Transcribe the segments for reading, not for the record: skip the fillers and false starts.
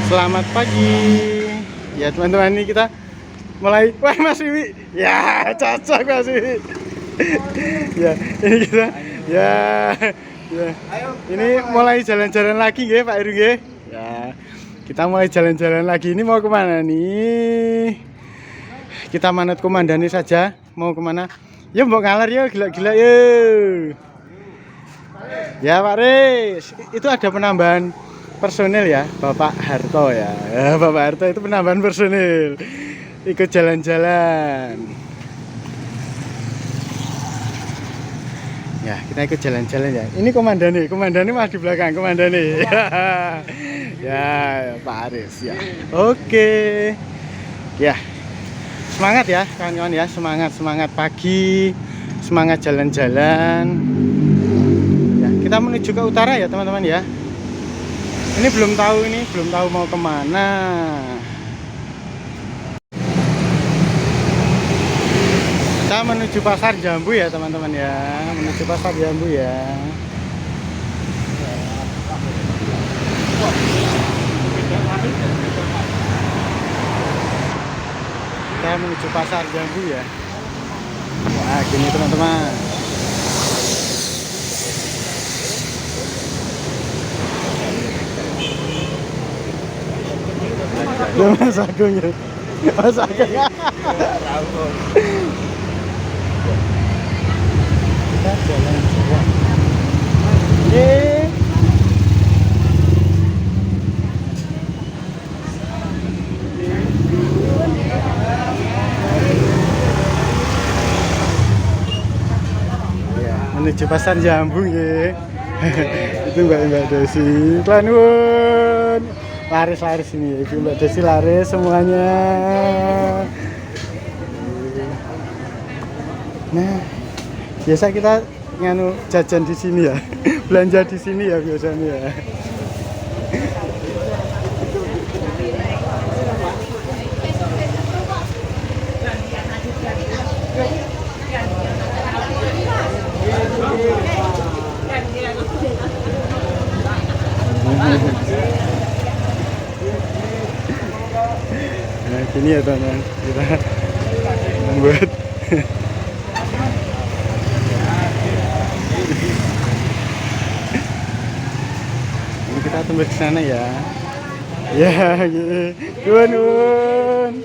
Selamat pagi. Ya teman-teman, ini kita mulai. Wah Mas Wiwi. Ya cocok Mas Wiwi. Ya ini kita. Ya. Ya. Ini mulai jalan-jalan lagi nggih Pak Heru nggih. Ya. Kita mulai jalan-jalan lagi. Ini mau kemana nih? Kita manut komandani saja. Mau kemana? Ya mbok ngalar ya, gila-gila ya. Ya Pak Riz, itu ada penambahan personil ya, Bapak Harto ya. Ya Bapak Harto itu penambahan personil. Ikut jalan-jalan. Ya, kita ikut jalan-jalan ya. Ini komandani masih di belakang, komandani. Ya, Pak Aris ya. Oke. Ya. Semangat ya, kawan-kawan ya, semangat pagi, semangat jalan-jalan. Ya, kita menuju ke utara ya, teman-teman ya. Ini belum tahu mau kemana. Kita menuju Pasar Jambu ya teman-teman ya, menuju Pasar Jambu ya. Kita menuju Pasar Jambu ya. Wah gini teman-teman. Mas Agung ya. Mas Agung. Kita jalan-jalan. Ya, menuju Pasar Jambu ya. Itu Mbak Desi. Klanun. Laris ini, Ibu Mbak Desi laris semuanya. Nah, biasa kita nganu jajan di sini ya, belanja di sini ya biasanya ya. Nah, gini ya teman-teman, kita membuat ini kita tembus ke sana ya. Ya, gini. Nun.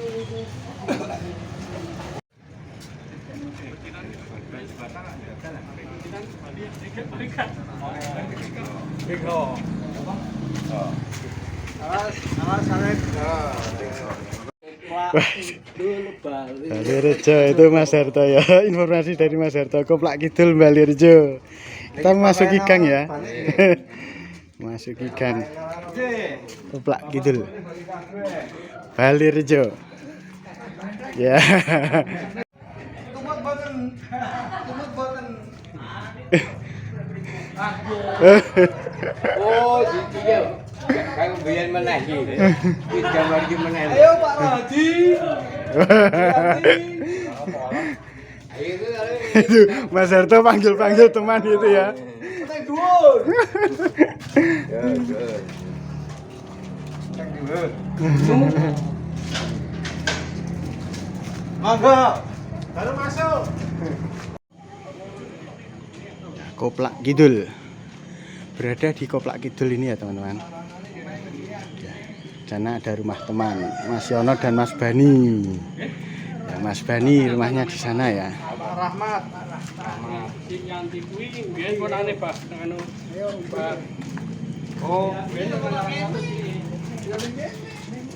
Bali Rejo itu Mas Harto ya. Informasi dari Mas Harto, Koplak Kidul Bali Rejo. Kita memasuki gang ya. Masuki gang Koplak Kidul Bali Rejo. Ya. Oh, gitu ya. Kayak biar mana sih? Gambar gimana? Ayo Pak Rodi. Itu Mas Harto panggil teman itu ya. Mangga. Baru masuk. Koplak Kidul. Berada di Koplak Kidul ini ya teman-teman. Di sana ada rumah teman Mas Yono dan Mas Bani. Ya, Mas Bani rumahnya di sana ya. Rahmat. Yang dikui biyen konane Pak anu. Pak. Oh,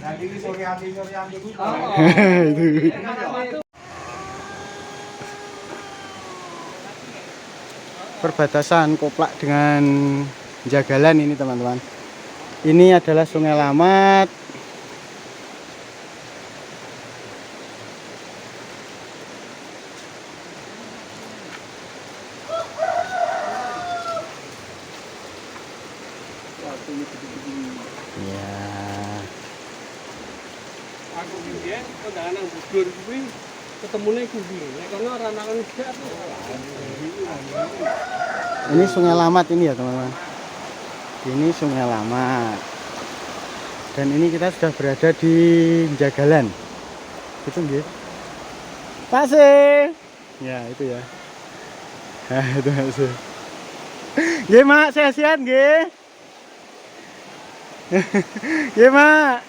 tadi sore hati ku. Itu. Perbatasan Koplak dengan Jagalan ini teman-teman. Ini adalah Sungai Lamat. Ya. Aku biyen kondangan gugur kuwi ketemune kuwi. Nek kono ora nangan gak. Ini Sungai Lamat ini ya teman-teman. Ini Sungai Lamat. Dan ini kita sudah berada di Jagalan. Itu nggih. Tasih. Ya, itu ya. Nah, itu Tasih. Nggih, Mak, sehat-sehat nggih. Nggih, Mak.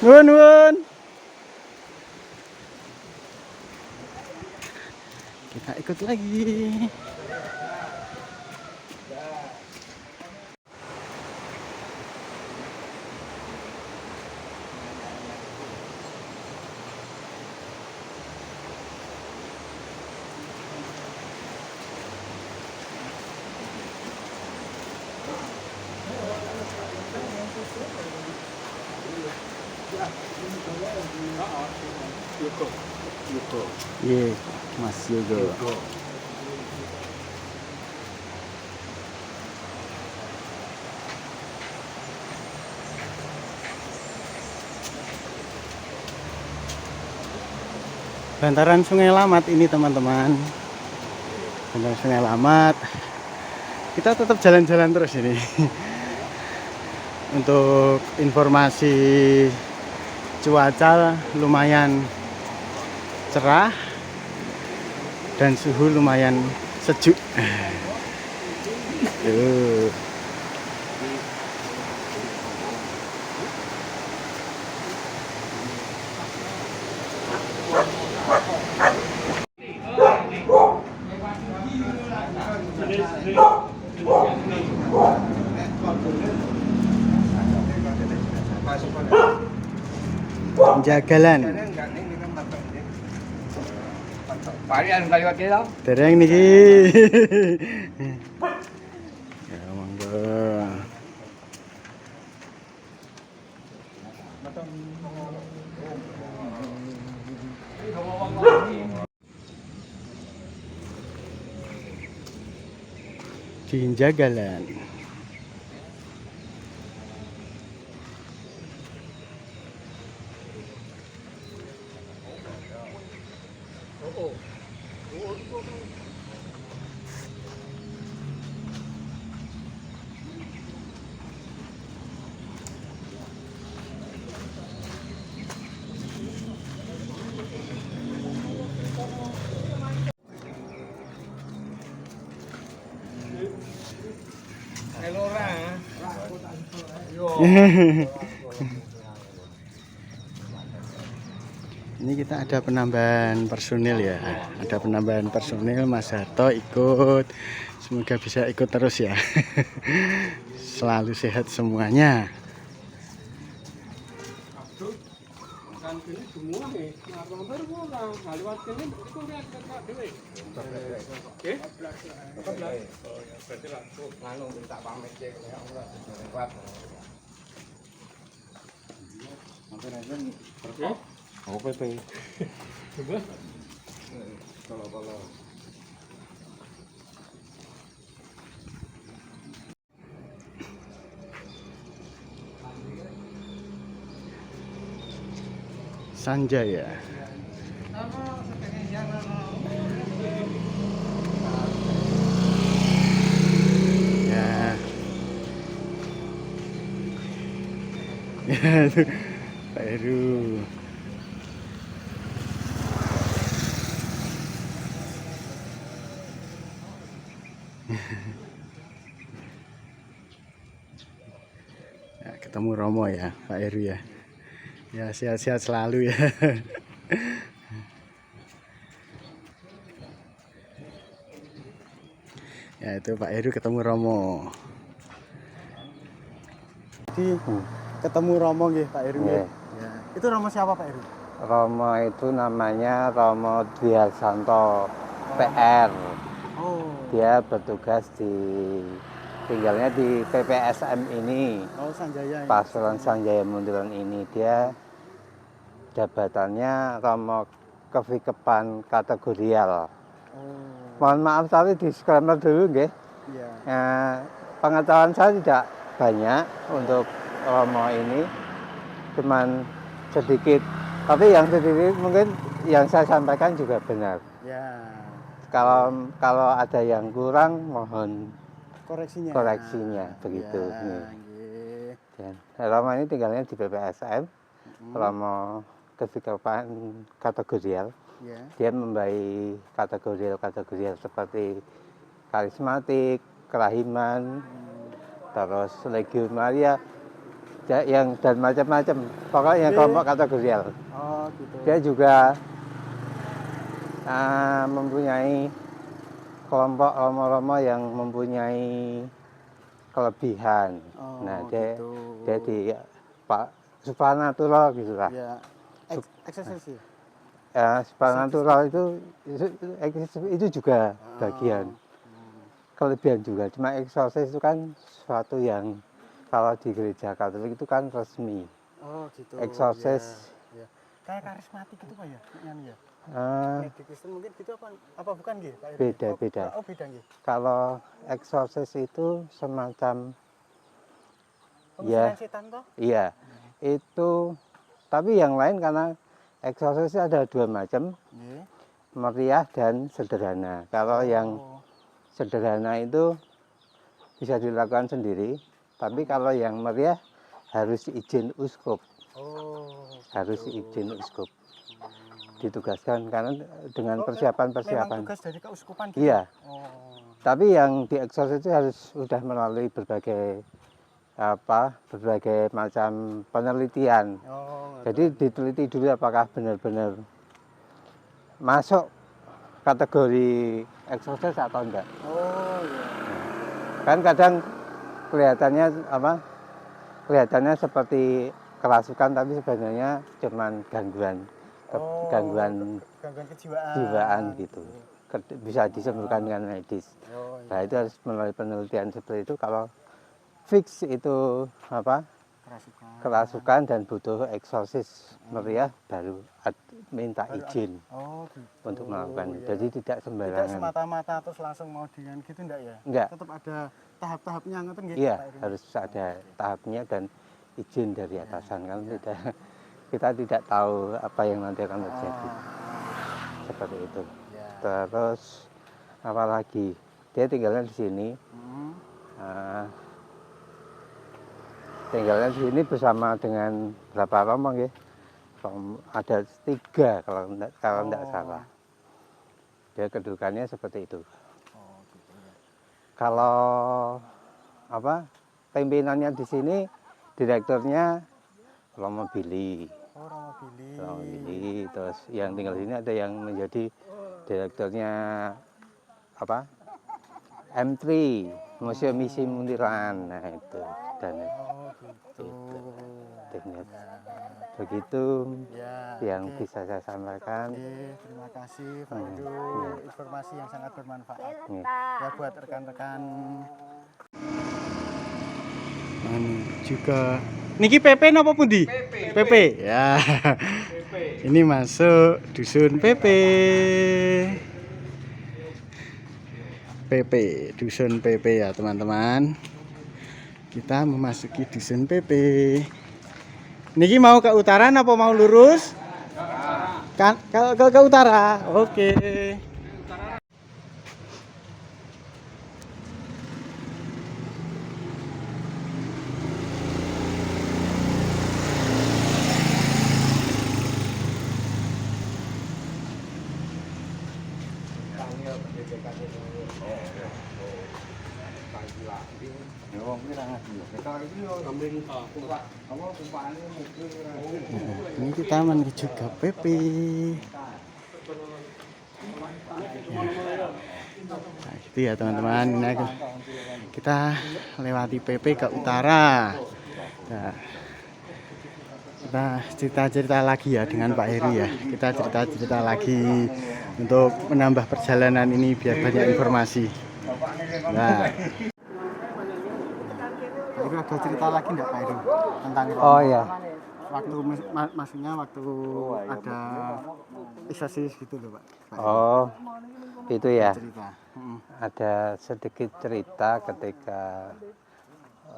Nuwun. Kita ikut lagi. Yogo. Iya, Mas Yogo. Bantaran Sungai Lamat ini teman-teman. Bantaran Sungai Lamat. Kita tetap jalan-jalan terus ini. Untuk informasi cuaca lumayan cerah dan suhu lumayan sejuk. Tuh. Jagalan. Varian kali wakil tau. Dereng niki. Ya monggo. Di Jagalan. Ini kita ada penambahan personil ya. Ada penambahan personil, Mas Harto ikut. Semoga bisa ikut terus ya. Selalu sehat semuanya. Kan ini semua nih. Nah, gambar gua lewat sini itu lihat dekat dewe. Oke? 14. Oh ya, berarti langsung Nganu minta pamit ya ora lewat. Oke? Oh, PP. Coba. Kalau Sanjaya. Ya. Ya, itu Pak Heru. Ya, ketemu Romo ya, Pak Heru ya. Ya, sehat-sehat selalu ya. Ya, itu Pak Heru ketemu Romo. Jadi ketemu Romo nggih Pak Heru ya. Ya. Itu Romo siapa Pak Heru? Romo itu namanya Romo Dwiarsanto PR. Oh. Dia bertugas tinggalnya di PPSM ini. Oh, Sanjaya. Ya. Pasuruan Sanjaya Munduran ini dia jabatannya Romo Kevikepan kategorial. Oh. Mohon maaf tapi disclaimer dulu nggih. Iya. Pengetahuan saya tidak banyak untuk Romo ini, cuman sedikit. Tapi yang sedikit mungkin yang saya sampaikan juga benar. Ya. Kalau ada yang kurang mohon Koreksinya. begitu. Ya, nggih. Dan Romo ini tinggalnya di BPSM. Romo kategorial. Ya. Dia membayi kategorial seperti karismatik, kerahiman, terus Legiun Maria, yang dan macam-macam. Pokoknya kelompok kategorial. Oh, gitu. Dia juga mempunyai kelompok romo-romo yang mempunyai kelebihan. Oh, Nah, gitu. dia di Pak supranatural gitu lah. Ya. Eksersis ya? Ya, supranatural itu juga bagian kelebihan juga. Cuma eksorsis itu kan sesuatu yang kalau di gereja Katolik itu kan resmi. Oh, gitu. Eksorsis Ya. Kayak karismatik itu Pak ya? Ya. eh, Di Kristen mungkin gitu apa bukan nggih, Pak Eri? beda-beda. Oh, beda nggih. Kalau eksorsis itu semacam Pengusiran setan toh? iya, itu tapi yang lain karena eksorsis ada dua macam, Nggih. meriah dan sederhana. Kalau yang sederhana itu bisa dilakukan sendiri, tapi kalau yang meriah harus izin uskup. Oh, Harus gitu. izin uskup. Ditugaskan karena dengan Memang persiapan-persiapan. tugas dari keuskupan gitu? Iya, Oh. tapi yang di eksorsis itu harus sudah melalui berbagai macam penelitian. Oh, Jadi diteliti dulu apakah benar-benar masuk kategori eksorsis atau enggak. Oh, iya. Kan kadang kelihatannya seperti kerasukan tapi sebenarnya cuman gangguan gangguan kejiwaan gitu. Bisa disembuhkan dengan medis. Oh, iya. Nah, itu harus melalui penelitian seperti itu. Kalau fix itu kerasukan dan butuh eksorsis meriah baru minta izin Oh, gitu. untuk melakukan. Iya. Jadi tidak Tidak sembarangan. semata-mata terus langsung mau dengan gitu enggak ya? Enggak. Tetap ada tahap-tahapnya ngoten nggih, Iya, Pak Eri? harus ada tahapnya dan izin dari atasan kan kita tidak tahu apa yang nanti akan terjadi. Seperti itu. Ya. Terus apalagi dia tinggalnya di sini. Tinggalnya di sini bersama dengan berapa romo ya? Ada 3 kalau tidak salah. Dia kedudukannya seperti itu. Oh, gitu ya. Kalau pimpinannya di sini, direkturnya Romo Billy. Oh, Romo Billy. Romo Billy. Terus yang tinggal di sini ada yang menjadi direkturnya M3 Museum Misi Muntilan. Nah itu dan gitu. begitu Ya, yang oke. bisa saya sampaikan. Terima kasih Pak Edu, informasi yang sangat bermanfaat ya buat rekan-rekan. Juga niki PP napa pundi? PP. Ya. Ini masuk dusun PP. PP, dusun PP ya teman-teman. Kita memasuki dusun PP. Niki mau ke utara apa mau lurus? Kan ke utara. Oke. Ini kita menuju ke PP. Nah, gitu ya teman-teman. Ini kita lewati PP ke utara. Nah, kita cerita-cerita lagi ya dengan Pak Heri ya. Kita cerita-cerita lagi untuk menambah perjalanan ini biar banyak informasi. Nah, itu ada cerita lagi enggak Pak Heri tentang Romo? Oh ya. Waktu maksudnya waktu ada eksorsis gitu loh Pak. Oh, itu ya. Cerita. Ada sedikit cerita ketika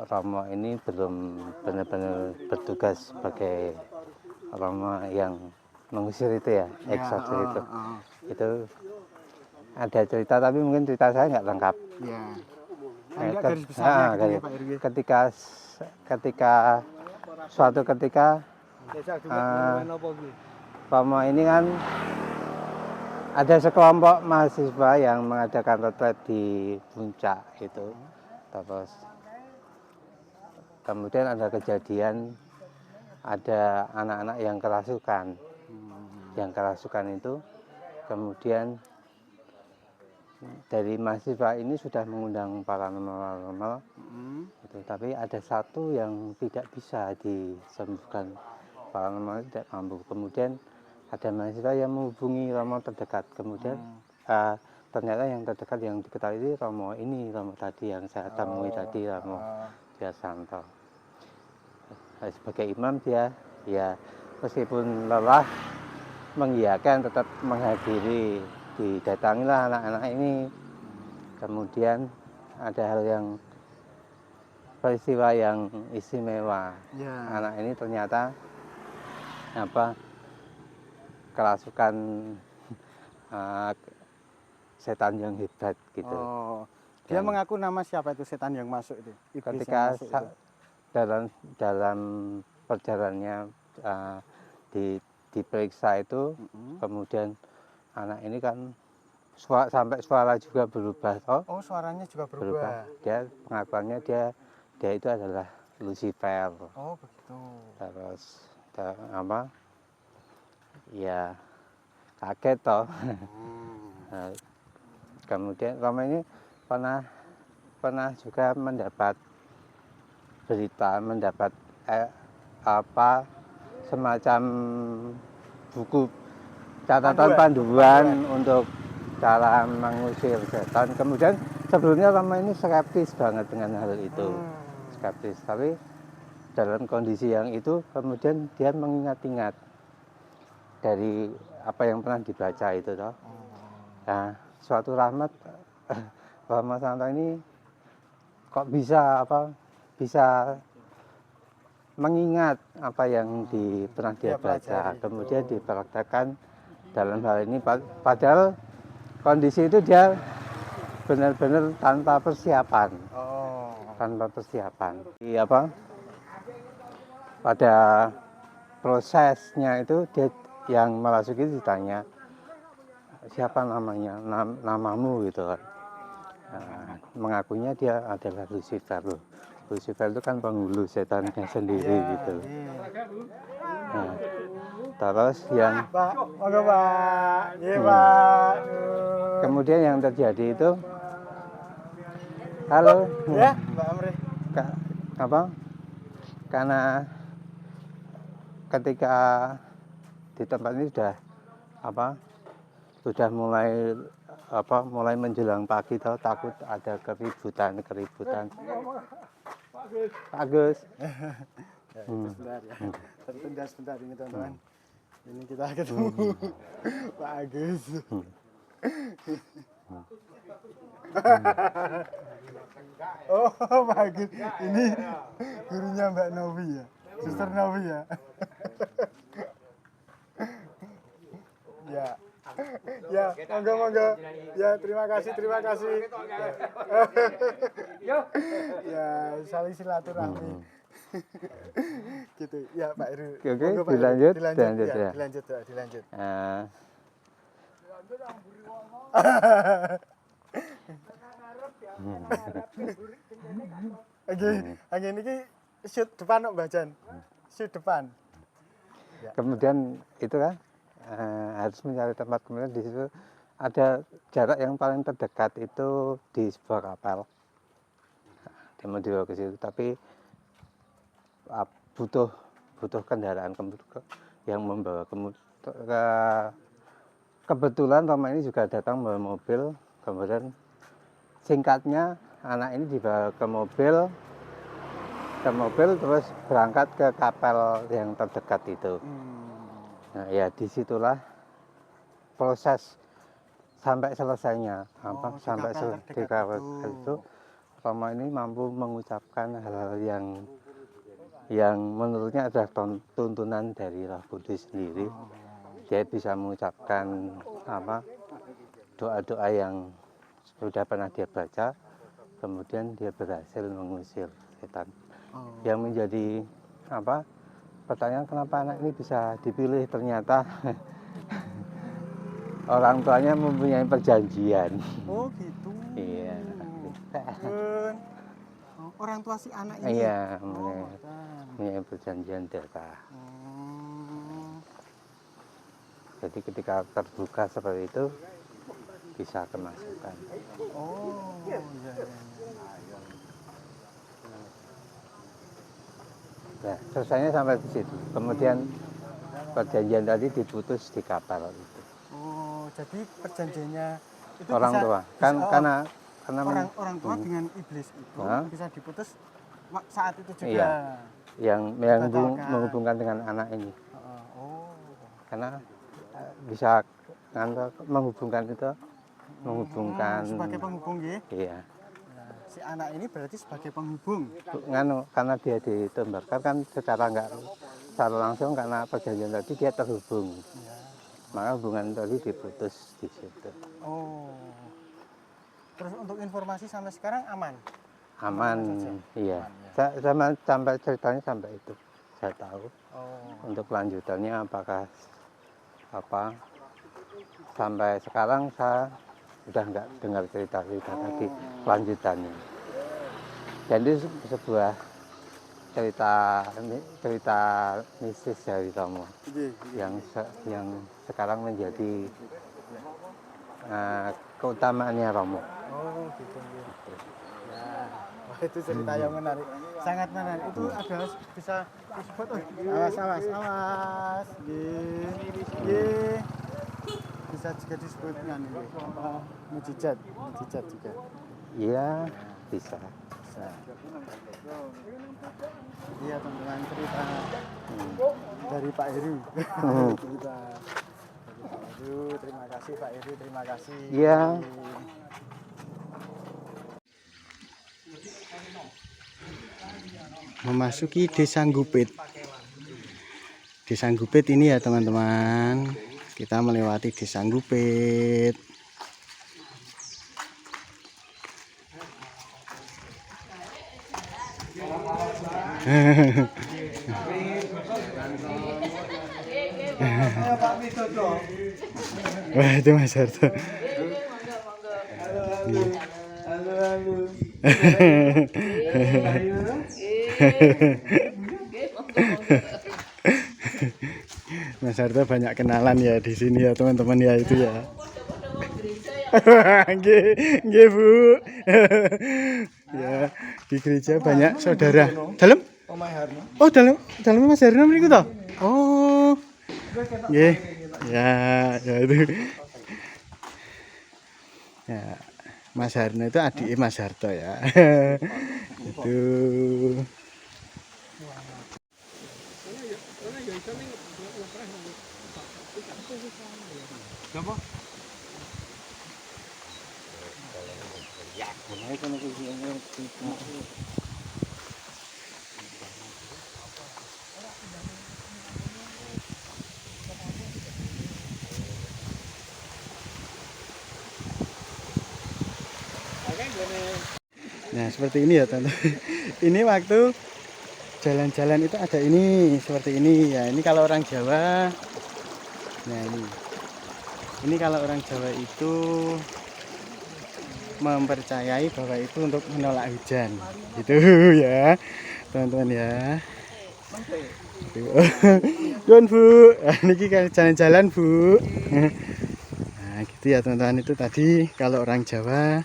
Romo ini belum benar-benar bertugas sebagai Romo yang mengusir itu ya, eksorsis itu. Itu ada cerita tapi mungkin cerita saya nggak lengkap. Ya. Enggak garis besarnya gitu ya Pak Heri. Ketika ketika suatu ketika Romo ini kan ada sekelompok mahasiswa yang mengadakan retret di puncak itu. Terus kemudian ada kejadian ada anak-anak yang kerasukan. Yang kerasukan itu kemudian dari mahasiswa ini sudah mengundang paranormal, gitu. Tapi ada satu yang tidak bisa disembuhkan, paranormal tidak mampu. Kemudian ada mahasiswa yang menghubungi Romo terdekat. Kemudian ternyata yang terdekat yang diketahui Romo ini, Romo tadi yang saya temui tadi, Romo Diasanto. Sebagai imam dia ya meskipun lelah mengiyakan tetap menghadiri, didatangilah anak-anak ini. Kemudian ada hal yang peristiwa yang istimewa. Anak ini ternyata kerasukan setan yang hebat gitu. Dia mengaku nama siapa itu setan yang masuk itu? Iblis Ketika yang masuk itu. dalam perjalanannya diperiksa itu, kemudian anak ini kan sampai suara juga berubah. Oh, suaranya juga berubah. Dia pengakuannya dia itu adalah Lucifer. Oh, begitu. Terus ya kaget toh. Nah, kemudian Romo ini pernah juga mendapat berita, mendapat semacam buku catatan panduan untuk cara mengusir setan. Kemudian sebelumnya Romo ini skeptis banget dengan hal itu, skeptis. Tapi dalam kondisi yang itu kemudian dia mengingat-ingat dari apa yang pernah dibaca itu toh. Nah, suatu rahmat Romo Santo ini kok bisa mengingat apa yang pernah dia baca, kemudian dipraktekkan dalam hal ini. Padahal kondisi itu dia benar-benar tanpa persiapan. Tanpa persiapan. Pada prosesnya itu dia yang merasuki ditanya siapa namanya, namamu gitu kan. Mengakunya dia adalah Lucifer. Lucifer itu kan penghulu setannya sendiri gitu. Nah, terus yang kemudian yang terjadi itu, halo ya Mbak Amri, karena ketika di tempat ini sudah mulai menjelang pagi, takut ada keributan. Pak Agus. Ya, sebentar ya. Sebentar ini teman-teman. Ini kita ketemu Pak Agus. Oh, Pak Agus. Ini gurunya Mbak Novi ya. Suster Novi ya. Ya. Ya, monggo. Ya, terima kasih. Ya, saling silaturahmi. Gitu. Ya, Pak Heru. Oke, Monggo, Pak Heru. dilanjut. Dilanjut. Oke, ini shoot depan kok Mbak Jan. Shoot depan. Ya. Kemudian itu kan harus mencari tempat. Kemudian di situ ada jarak yang paling terdekat itu di sebuah kapal. Dia mau dibawa ke situ, tapi butuh kendaraan yang membawa. Kebetulan Roma ini juga datang membawa mobil. Kemudian singkatnya anak ini dibawa ke mobil terus berangkat ke kapal yang terdekat itu. Nah, ya disitulah proses sampai selesainya sampai di kapal itu Roma ini mampu mengucapkan hal-hal yang menurutnya adalah tuntunan dari Roh Kudus sendiri. Dia bisa mengucapkan doa-doa yang sudah pernah dia baca, kemudian dia berhasil mengusir setan. Oh. yang menjadi apa pertanyaan kenapa anak ini bisa dipilih, ternyata orang tuanya mempunyai perjanjian. Oh gitu. Iya. Pun. Oh, orang tua si anak ini. Iya, Oh, mempunyai perjanjian darah. oh. Jadi ketika terbuka seperti itu bisa kemasukan. Oh, iya, iya, iya. Nah, selesainya sampai di situ. Kemudian perjanjian tadi diputus di kapal itu. Oh, jadi perjanjiannya itu Orang bisa, tua bisa kan oh, karena orang tua dengan iblis itu Hah? bisa diputus saat itu juga. Iya, yang Dibatalkan. menghubungkan dengan anak ini. Oh. Karena bisa menghubungkan itu, menghubungkan Sebagai penghubung ya. iya. Nah, si anak ini berarti sebagai penghubung. Karena dia ditembakkan kan secara langsung, karena perjanjian tadi dia terhubung. Ya. Maka hubungan tadi diputus di situ. Oh. Terus untuk informasi sampai sekarang aman. Aman, iya. Aman, ya. Sampai ceritanya sampai itu saya tahu. Oh. Untuk kelanjutannya apakah apa sampai sekarang saya sudah nggak dengar cerita-cerita tadi kelanjutannya. Jadi sebuah cerita mistis dari Romo yang sekarang menjadi keutamaannya Romo. Oh gitu. Ya. Wah, itu cerita yang menarik, sangat menarik. Itu ada bisa disebut, awas. Ye. Bisa juga disebut apa? Mujizat juga. Iya, bisa. Iya teman-teman, cerita dari Pak Heru. Cerita dari Pak Heru. Terima kasih Pak Heru, terima kasih. Iya. Memasuki Desa Gupit. Desa Gupit ini ya teman-teman. Kita melewati Desa Gupit. Wah, itu Mas Harto. Mas Harto banyak kenalan ya di sini ya teman-teman ya, itu ya. Nggih, Bu. Ya, di gereja banyak saudara. Dalam? Oh, dalam Mas Harno mriku to? Oh. Nggih. Ya itu. Ya, Mas Harno itu adik Mas Harto ya. Itu. Nah, seperti ini ya teman-teman. Ini waktu jalan-jalan itu ada ini seperti ini ya. Ini kalau orang Jawa. Nah, ini kalau orang Jawa itu mempercayai bahwa itu untuk menolak hujan. Gitu ya, teman-teman ya. Don Bu, ini kan jalan-jalan Bu. Nah, gitu ya teman-teman, itu tadi kalau orang Jawa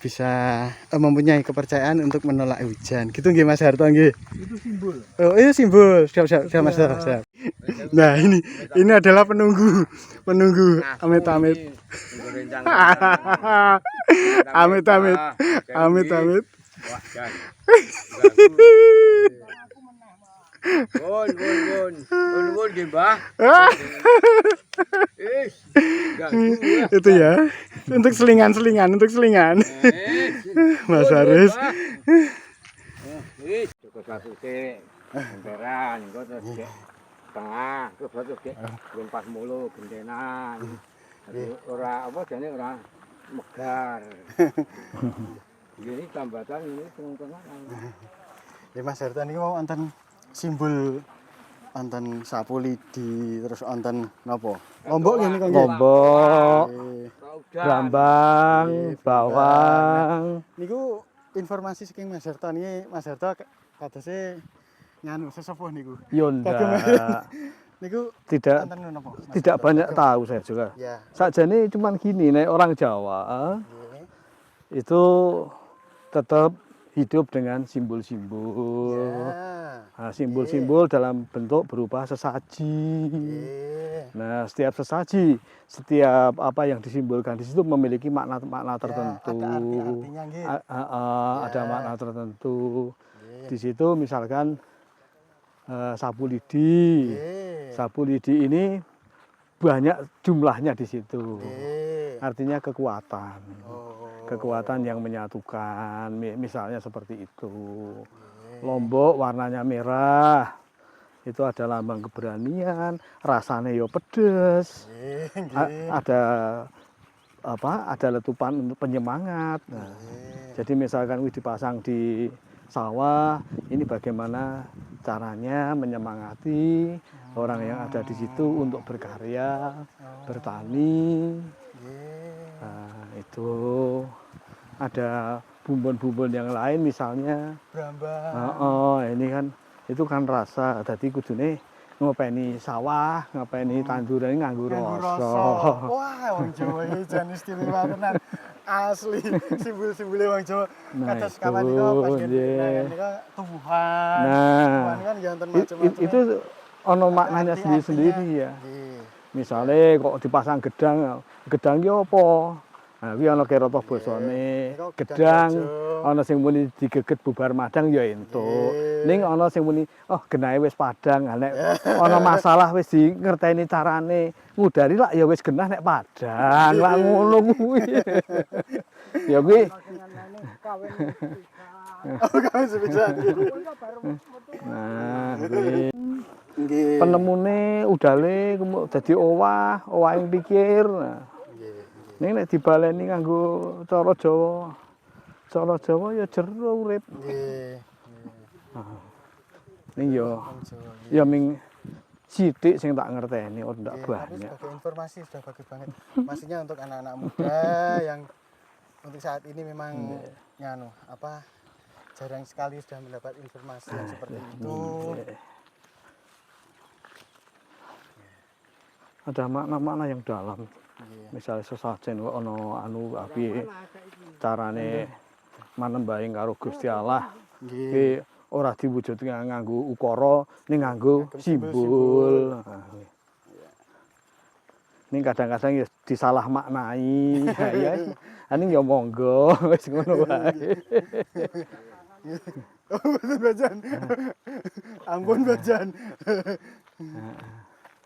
bisa mempunyai kepercayaan untuk menolak hujan. Gitu nggih Mas Harto nggih. Itu simbol. Oh, itu simbol. Siap Mas Harto. Siap. Nah, ini adalah penunggu amit-amit. Amit-amit. Itu ya, untuk selingan. Mas Haris. Cukup satu ke emperan, kok terus ke tengah, terus satu ke pas mulu gentenan. Ora apa jane ora megar. Ini tambatan ini tengah-tengah. Ya Mas Harto niki mau wonten simbol wonten sapu lidi terus wonten napa? Lombok ngene kok nggih. Lombok, Nggih. Brambang, Nggih, Bawang. Niku informasi saking Mas Harto niki Mas Harto kadose nganu sesepuh niku. Yo Kagem ndak. niku Tidak wonten napa? Mas tidak Harto? banyak Kagem. tahu saya juga. Ya. Sakjane cuman gini, nek orang Jawa Nggih. itu tetap hidup dengan simbol-simbol. Ya. Nah, simbol-simbol dalam bentuk berupa sesaji. Nggih. Nah, setiap sesaji, setiap apa yang disimbolkan di situ memiliki makna-makna Ya, tertentu. ada arti-artinya nggih. Ada Ya. makna tertentu. Nggih. Di situ misalkan sapu lidi. Nggih. Sapu lidi ini banyak jumlahnya di situ. Nggih. Artinya kekuatan. Oh. Kekuatan yang menyatukan, misalnya seperti itu. Nggih. Lombok warnanya merah, itu ada lambang keberanian, rasanya yo pedes, Nggih, nggih. ada apa? Ada letupan untuk penyemangat. Nah, Nggih. jadi misalkan wih dipasang di sawah, ini bagaimana caranya menyemangati orang yang ada di situ untuk berkarya, bertani. Nggih. Nah, itu ada bumbon-bumbon yang lain misalnya. Brambang. Ini kan itu kan rasa. Dadi kudune ngopeni sawah, ngopeni tanduran nganggo Nganggo rasa. rasa. Wah, wong Jawa iki jan istimewa tenan. Asli simbol-simbole wong Jawa. Nah, Kados itu, kapan niku panjenengan nggih. nika tumbuhan. Nah, Tumbuhan kan ya wonten macam-macam. itu ono Ada maknanya arti-artinya. sendiri-sendiri ya. Nggih. Misalnya kok dipasang gedang, gedang ki apa? Nah, kuwi ana kira toh basane. Niku Gedang, gedang ana sing muni digeget bubar madang ya entuk. Nggih. Ning ana sing muni, oh genahe wis padang. Nek ana masalah wis di ngerteni carane ngudari lak ya wis genah nek padang. Lak ngono kuwi. Ya kuwi. Oh, kami sepisan. Nah, kuwi Nggih. penemune udale dadi owah, owah ing pikir. Nah, Nggih. ning nek dibaleni nganggo cara Jawa. Cara Jawa ya jero urip. Nggih. Ning ya Wong Jawa. nggih. ya ming sithik sing tak ngerteni ora ndak Tapi banyak. sebagai informasi sudah bagus banget. Maksudnya untuk anak-anak muda yang untuk saat ini memang nganu apa jarang sekali sudah mendapat informasi yang seperti itu. Ada makna-makna yang dalam. Nggih. Misalnya sesajen kok ana anu api carane manembahing karo Gusti Allah. Nggih. Ki ora diwujudke nganggo ukara ning nganggo Nganggo simbol. simbol-simbol. Nah, kuwi. Ning kadang-kadang ya disalah maknai. Ya aning ya monggo wis ngono wae. Oh, betul Bajan. Ampun Bajan.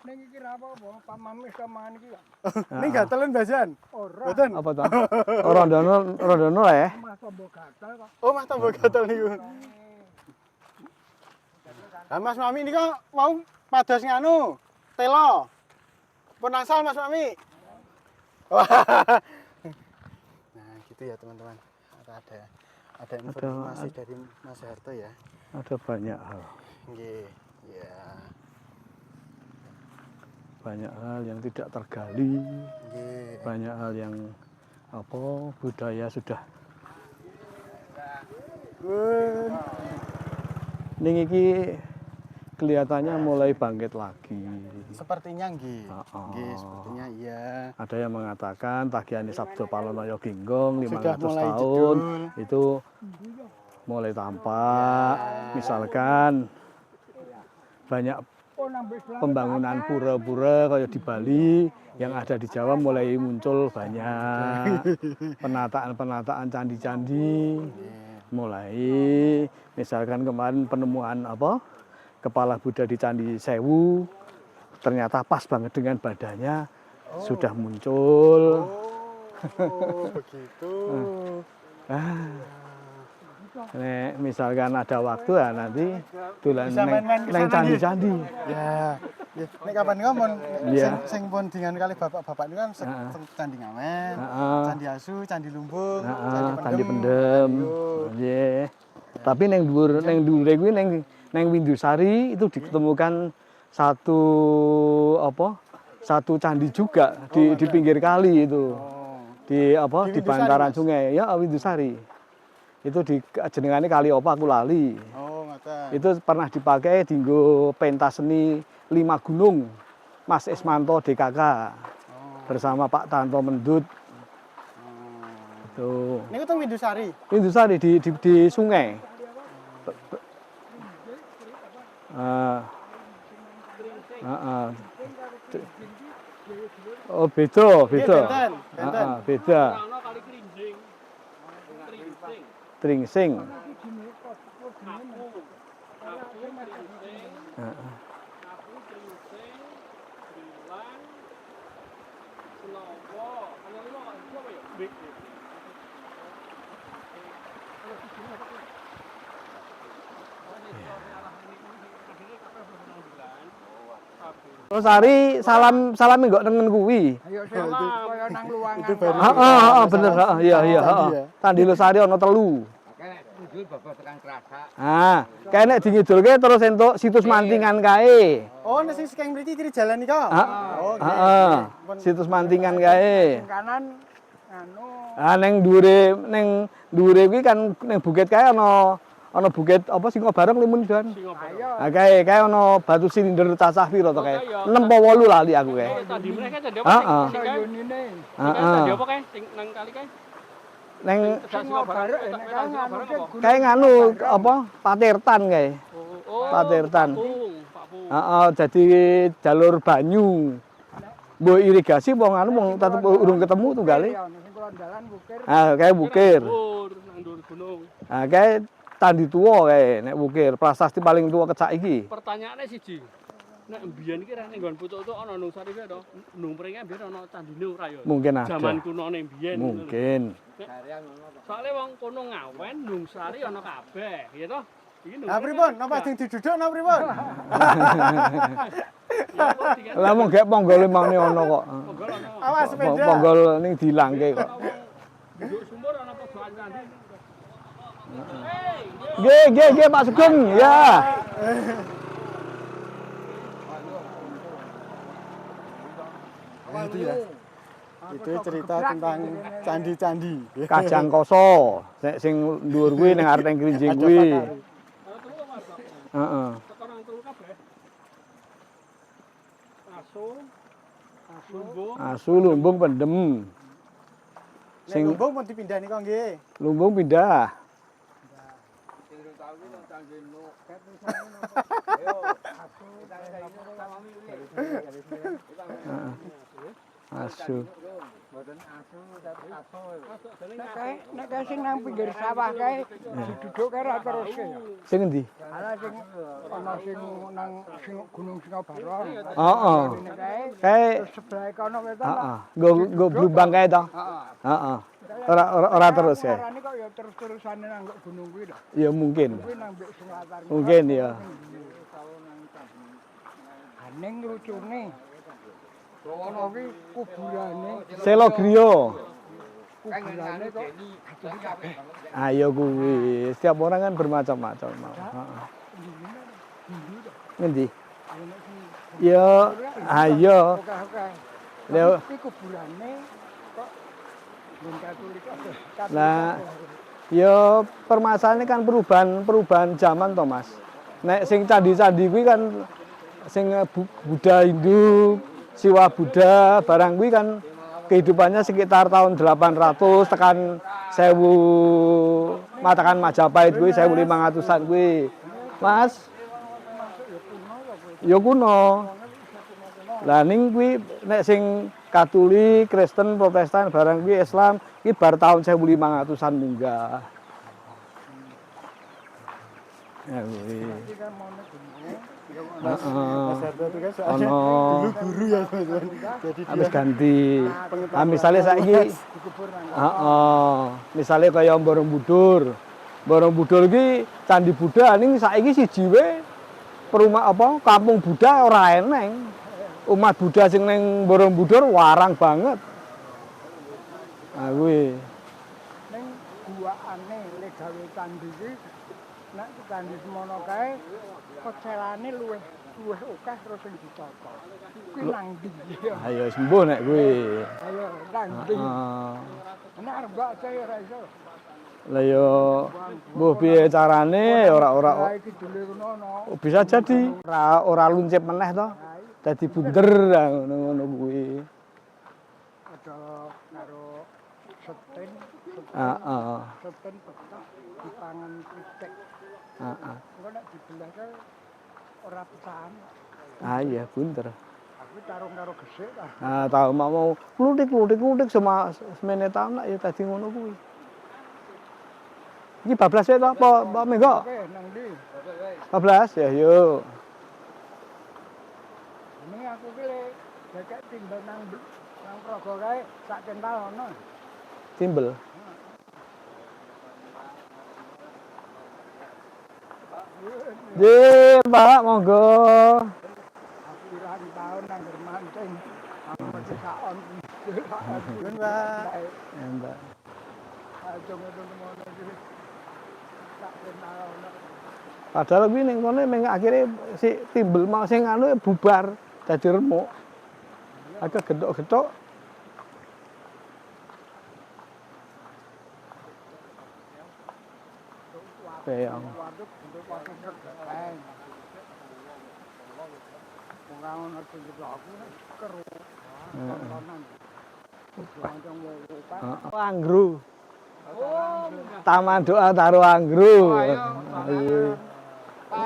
Ning iki ra apa-apa, Pak Mamis sama iki ya. Ini gatelan Bajan. Ora Betul. Apa to? Rodono ya. mas tombo gatel kok. Oh, Mas tambah gatel niku. Lah Mas Mami ini kok mau pados nganu telo. Pun asal Mas Mami. Wah. Nah, gitu ya teman-teman. Ada informasi dari Mas Harto ya. Ada banyak hal. Nggih. Ya. Banyak hal yang tidak tergali. Nggih. Banyak hal yang apa budaya sudah ning iki kelihatannya mulai bangkit lagi. Sepertinya nggih. Oh. Nggih, sepertinya iya. Ada yang mengatakan tagihan Sabdo Palonoyo Ginggong 500 Sudah mulai tahun jedul. itu mulai tampak. Misalkan banyak pembangunan pura-pura kayak di Bali yang ada di Jawa mulai muncul banyak penataan candi-candi mulai misalkan kemarin penemuan apa kepala Buddha di Candi Sewu ternyata pas banget dengan badannya sudah muncul. Oh, begitu. Nek misalkan ada waktu ya nanti dolan Bisa main-main ke neng sana, candi-candi. Ya. Ya, nek kapan ngomong Iya. sing pun dengan kali bapak-bapak ini kan Candi Ngawen, Candi Asu, Candi Lumbung, Candi Pendem. Nggih. Ya. Tapi neng dhuwure kuwi neng Windusari itu ditemukan satu apa? Satu candi juga di pinggir kali itu. Di apa? Di bantaran sungai. Ya Windusari. Itu di jenengane kali apa aku lali. Oh, ngoten. Itu pernah dipakai dinggo pentas seni 5 gunung. Mas Ismanto DKK bersama Pak Tanto Mendut. Tuh. Niku teng Windusari. Windusari di sungai. Oh beda. Benten. Beda. Ana kali Krinjing. Krinjing. Tringsing. Terus Ari salam enggak nengen kuwi. Ayo kaya nang luwangan. Itu baru. Heeh, bener. Iya, Candi heeh. ya? Candi Losari ana 3. Kayak ngidul bapak tekan kerasa. Ah, kae nek dingidulke terus entuk situs mantingan kae. Oh, nek sing sekeng mriki kiri jalan nika. Oh, nggih. Heeh. Situs mantingan kae. Sing kanan anu Ah neng dhuwure kuwi kan ning bukit kae ana bukit apa Singo Bareng Limun Dan. ayo Ah kae ana batu silinder cacah piro to kae? 6 apa 8 lali aku kae. Tadi mereka tadi apa? Heeh. Sing kae? yunine. Tadi apa kae? Sing nang kali kae? Neng Sing barek nek kan anu kae nganu apa Patirtan kae. Oh, Patirtan. Pak Pung. Heeh, jadi jalur banyu. Mbok irigasi wong anu wong tetep urung ketemu tunggale. sing kula dalan bukir. Ah kae bukir. Nang dhuwur gunung. Ah kae candi tuwa kae nek bukir. Prasasti paling tuwa kecak iki. Pertanyaane siji. Nek mbiyen iki rene nggon pucuk-pucuk ana nung sari to. Nung pringe mbiyen ana candine ora ya. Mungkin ada. Zaman kunone mbiyen. Mungkin. Soale wong kono ngawen nung sari ana kabeh, ya toh? Iki nung. Nah, pripun? Napa sing diduduk napa pripun? Lah mung gek ponggol mangane ana kok. Awas sepeda. Ponggol ning dilangke kok. Duduk sumur ana pojokan candi. Nggih Pak Sugeng. Ya. Nah, itu ya. Itu cerita tentang candi-candi. Kajang Koso. Sing dhuwur kuwi ning arep ning Krinjing Ada kuwi. pakar. Heeh. Sekarang telu kabeh. Asu, Asu lumbung pendem. Sing lumbung mau dipindah nika nggih. Lumbung pindah. Asu. Nek kae sing nang pinggir sawah kae diduduk kae ra teruske ya. Sing endi? Ala sing ana sing nang sing Gunung Singobarong. Heeh. Ini kae Kae sebelah kono wetan. heeh. Nggo blumbang kae to. Heeh. Ora terus kae. Arane kok ya terus-terusane nang gunung kuwi lho. Ya mungkin. Kuwi nang mbek sing latar. Mungkin ya. Ning lucune. Ono kuwi kuburane. Selo griya. Kuburane kok Ayo kuwi. Setiap orang kan bermacam-macam. Heeh. Ngendi? Ya, ayo. akeh-akeh. Leo. Kuwi kuburane kok wong Katolik kabeh. Nah, ya permasalahannya kan perubahan zaman toh Mas. Nek sing candi-candi kuwi kan sing Buddha Hindu, Siwa Buddha, barang kuwi kan kehidupannya sekitar tahun 800 tekan 1000 matakan Majapahit kuwi 1500-an kuwi. Mas. Ya kuno. Lah ning kuwi nek sing Katolik, Kristen, Protestan barang kuwi Islam iki bar tahun 1500-an munggah. Ya kuwi. Mas Harto itu kan soalnya Ono. dulu guru ya teman-teman. Jadi dia Habis ganti. Nah, misalnya saiki misalnya kaya Borobudur. Borobudur iki candi Buddha ning saiki siji wae perumah apa kampung Buddha ora eneng. Umat Buddha sing ning Borobudur warang banget. Nah kuwi. Ning guwaane lek gawe candi iki nek candi semono kae pecelane luwih akeh terus sing ditata. Kuwi nang ndi? Ayo sembuh nek kuwi. Ayo nang ndi? Heeh. Nek arep mbak saya ora iso. Lah yo mbuh piye carane ora Lah iki dule ngono. bisa jadi ora luncip meneh to. Dadi bunder ngono kuwi. Ada karo seten, Heeh. seten petak dipangan kritik. Heeh. Engko nek dibelah kae ora pecahan. Ah iya bunder. Aku tarung karo gesik ta. Ah tau mau klutik sama semene ta nak ya dadi ngono kuwi. Iki bablas ya to apa mengko? Oke, nang ndi? Bablas ya yuk. Ini aku ki dekek timbel nang Praga kae sak kental ono. Timbel. Ji, Pak, monggo. Pirang tahun nang mancing. Aku mesti sak on. Nuwun, Pak. Ya, Mbak. Aja ngono iki. Sak kental ono. Padahal kuwi ning kono meng akhire si timbel mau sing anu bubar dadi remuk. Agak getok-getok. Peyang. Waduk bentuk waduk gedeng. Wong ono sing aku keru. Tontonan. Langsung wong Anggru. Taman doa taruh anggru.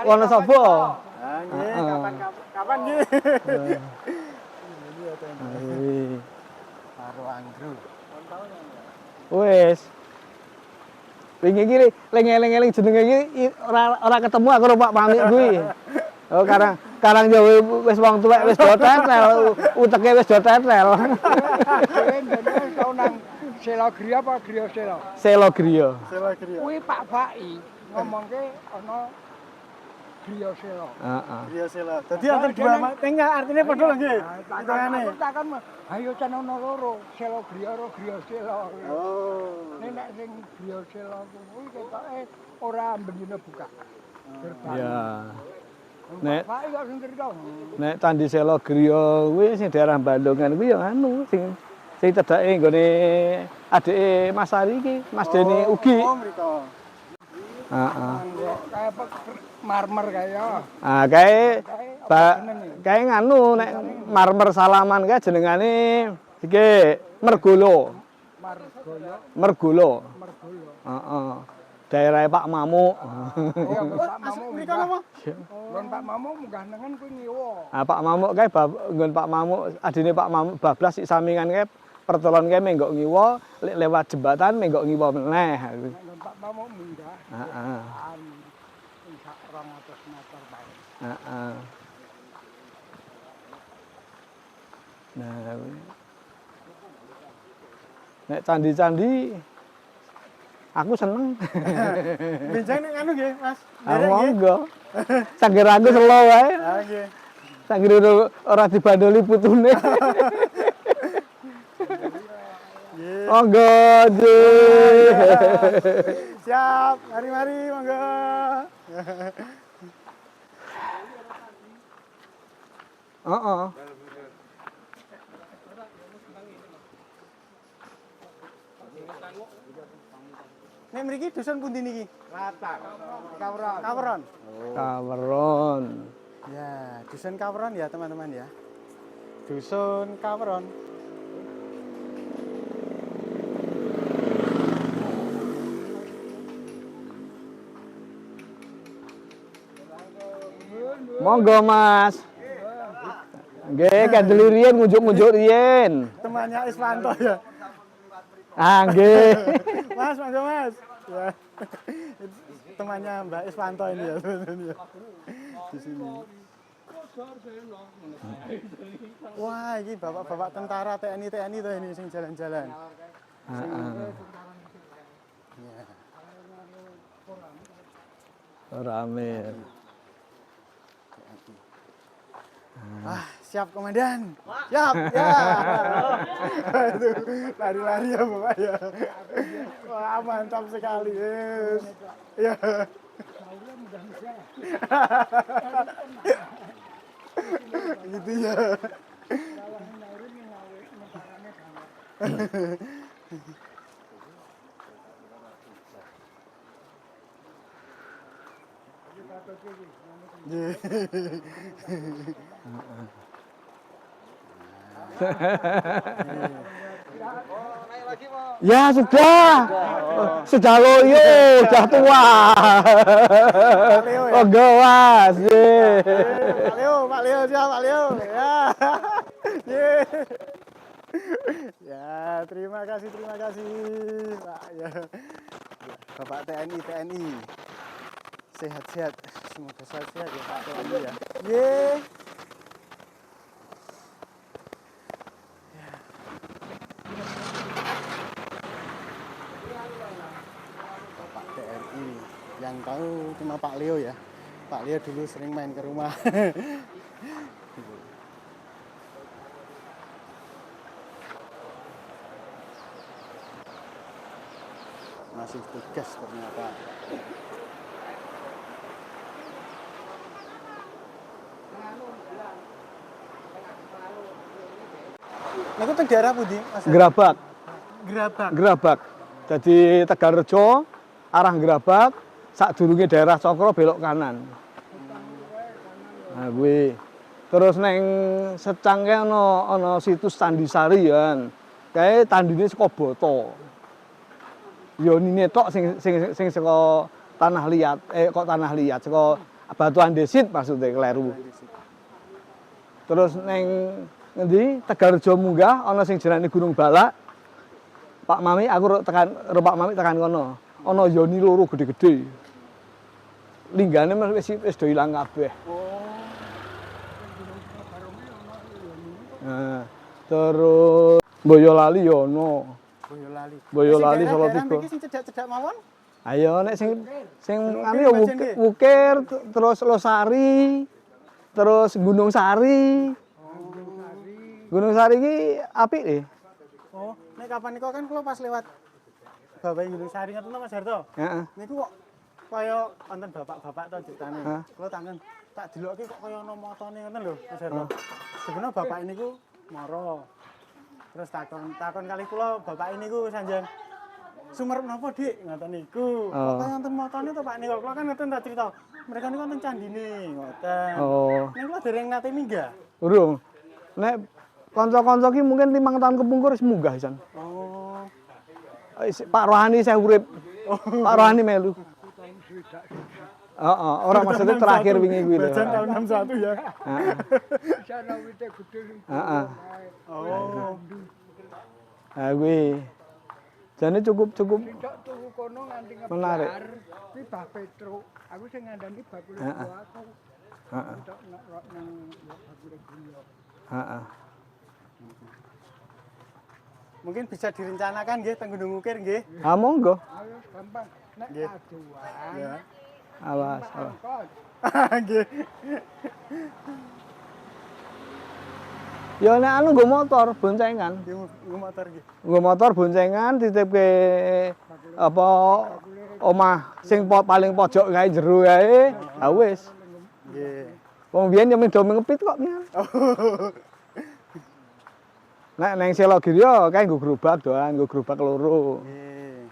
Ono sapa? Ah, nggih, kapan nggih? Karo anggrek. Wes. Wingi iki eling-eling jenenge iki ora ketemu aku karo Pak Pamit kuwi. Oh karang yo wis wong tuwek wis do tetel, uteke wis do tetel. Dene tau nang Sela Griya apa Griya Sela? Selo griya. Sela kriya. Kuwi Pak Baki ngomongke ana Griya Sela. Heeh. Iya sela. Dadi antar dua tengah artinya padha lho nggih. Hitungane. Aku takon ayo can ono loro, Sela Griya karo Griya Sela. Oh. Nek sing Griya Sela kuwi ketoke ora mbenine buka. Gerbang. Ya. Nek Pak kok sing cerita. Nek Candi Selo Griya kuwi sing daerah Bandungan kuwi ya anu sing cedhake nggone adike Mas Ari iki, Mas Dene Ugi. Oh, mriko. Heeh. Kayak marmer kaya. Ah kae nganu nek marmer Salaman kae jenengane iki Mergolo. Margoyo, Mergolo. Mergolo. Heeh. Daerah Pak Mamuk. Iya, Pak Mamu. Mriko napa? Lon Pak Mamu munggah nengen kuwi ngiwo. Ah Pak Mamuk kae nggon Pak Mamuk adine Pak Mamuk bablas sik samingan kae pertolon kae menggok ngiwo lewat jembatan menggok ngiwo meneh. Lon Pak Mamu munggah. Heeh. Sing sak 200 meter bae. Heeh. Nah, nek candi-candi aku seneng. Benjang nek anu nggih, Mas. Aku monggo. Sangger aku selo wae. Ah, nggih. Sangger ora dibandoli putune. Nggih. Monggo, Ji. Siap, mari-mari monggo. Heeh. Nek mriki dusun pundi niki? Kawron. Kaweron. Kaweron. Ya, dusun Kaweron ya, teman-teman ya. Dusun Kaweron. Monggo, Mas. Nggih, kandeli riyen ngunjuk-ngunjuk riyen. Temannya Iswanto ya. Ah, nggih. Mas, monggo Mas. Ya. Temannya Mbak Iswanto ini ya, teman-teman ya. Di sini. Wah, ini bapak-bapak tentara TNI tuh ini sing jalan-jalan. Heeh. Ya. Rame. Ah, siap komandan. Siap, ya. Aduh, lari-lari ya Bapak ya. Wah, mantap sekali. Yes. Ya. Gitu ya. Ya sudah loyo, sudah tua. Oh gawas, Pak Leo, siap Pak Leo. Ya. Ye. Ya, terima kasih Pak. Ya. Bapak TNI. Sehat-sehat. Semoga sehat-sehat ya Pak TNI ya. Ye. Bapak TNI yang tahu cuma Pak Leo ya. Pak Leo dulu sering main ke rumah. Masih tugas ternyata. Nah, itu daerah pundi, Mas? Gerabak. Gerabak. Gerabak. Jadi Tegalrejo arah Gerabak, sadurunge daerah Cokro belok kanan. Nah, kuwi. Terus neng secangke ana situs Tandisari ya. Kae tandine saka Boto. Ya nine tok sing saka tanah liat, kok tanah liat saka Batu Andesit maksudnya kleru. Terus neng ngendi Tegalrejo munggah ana sing jenenge Gunung Balak. Pak Mami aku tekan Pak Mami tekan kono. Ana yoni loro gede-gede. Linggane wis do ilang kabeh. Nah, terus Boyolali ya ono. Boyolali Solo Tiga. Sing cedak-cedak mawon? Ayo nek sing anu ya Wukir, terus Losari, terus Gunung Sari. Gunung Sari iki apik deh. Oh, nek kapan niku kan kula pas lewat Bapak Gunung Sari ngoten Mas Harto. Heeh. Niku kok kaya wonten bapak-bapak to ceritane. Hah? Kula tangen tak delokke kok kaya ana motone ngoten lho Mas Harto. Sebenarnya bapak niku mara. Terus takon kali kula bapak niku sanjang sumerep napa Dik ngoten niku. Kok kaya wonten motone to Pak niku. Kula kan ngoten tak cerita. Mereka niku wonten candine ngoten. Oh, Nek kula dereng nate minggah. urung. Nek kanca-kanca ki mungkin 5 tahun kepungkur wis munggah pisan. Oh. Pak Rohani saya urip. Pak Rohani melu. Heeh, ora maksudnya terakhir wingi kuwi lho. Bajan tahun 61 ya. Heeh. Sana wite gede sing Heeh. Oh. Nah kuwi. Jane cukup tok tuku kono nganti menarik. ngebar. Kuwi Bah Petro. Aku sing ngandani bakule Heeh. aku. Heeh. Tok nang bakule gula. Heeh. Mungkin bisa direncanakan nggih teng Gunung Ukir nggih. Ah monggo. Ayo gampang. Nek Nggih. aduan. Ya. Awas. Angkot. Nggih. Ya nek anu nggo motor boncengan. Nggih motor nggih. Nggo motor boncengan titipke apa omah sing paling pojok kae jero kae. Ha wis. Nggih. Wong biyen yo do ngepit kok pian. Nek neng Selogirya kae nggo gerobak doan, nggo gerobak loro. Nggih.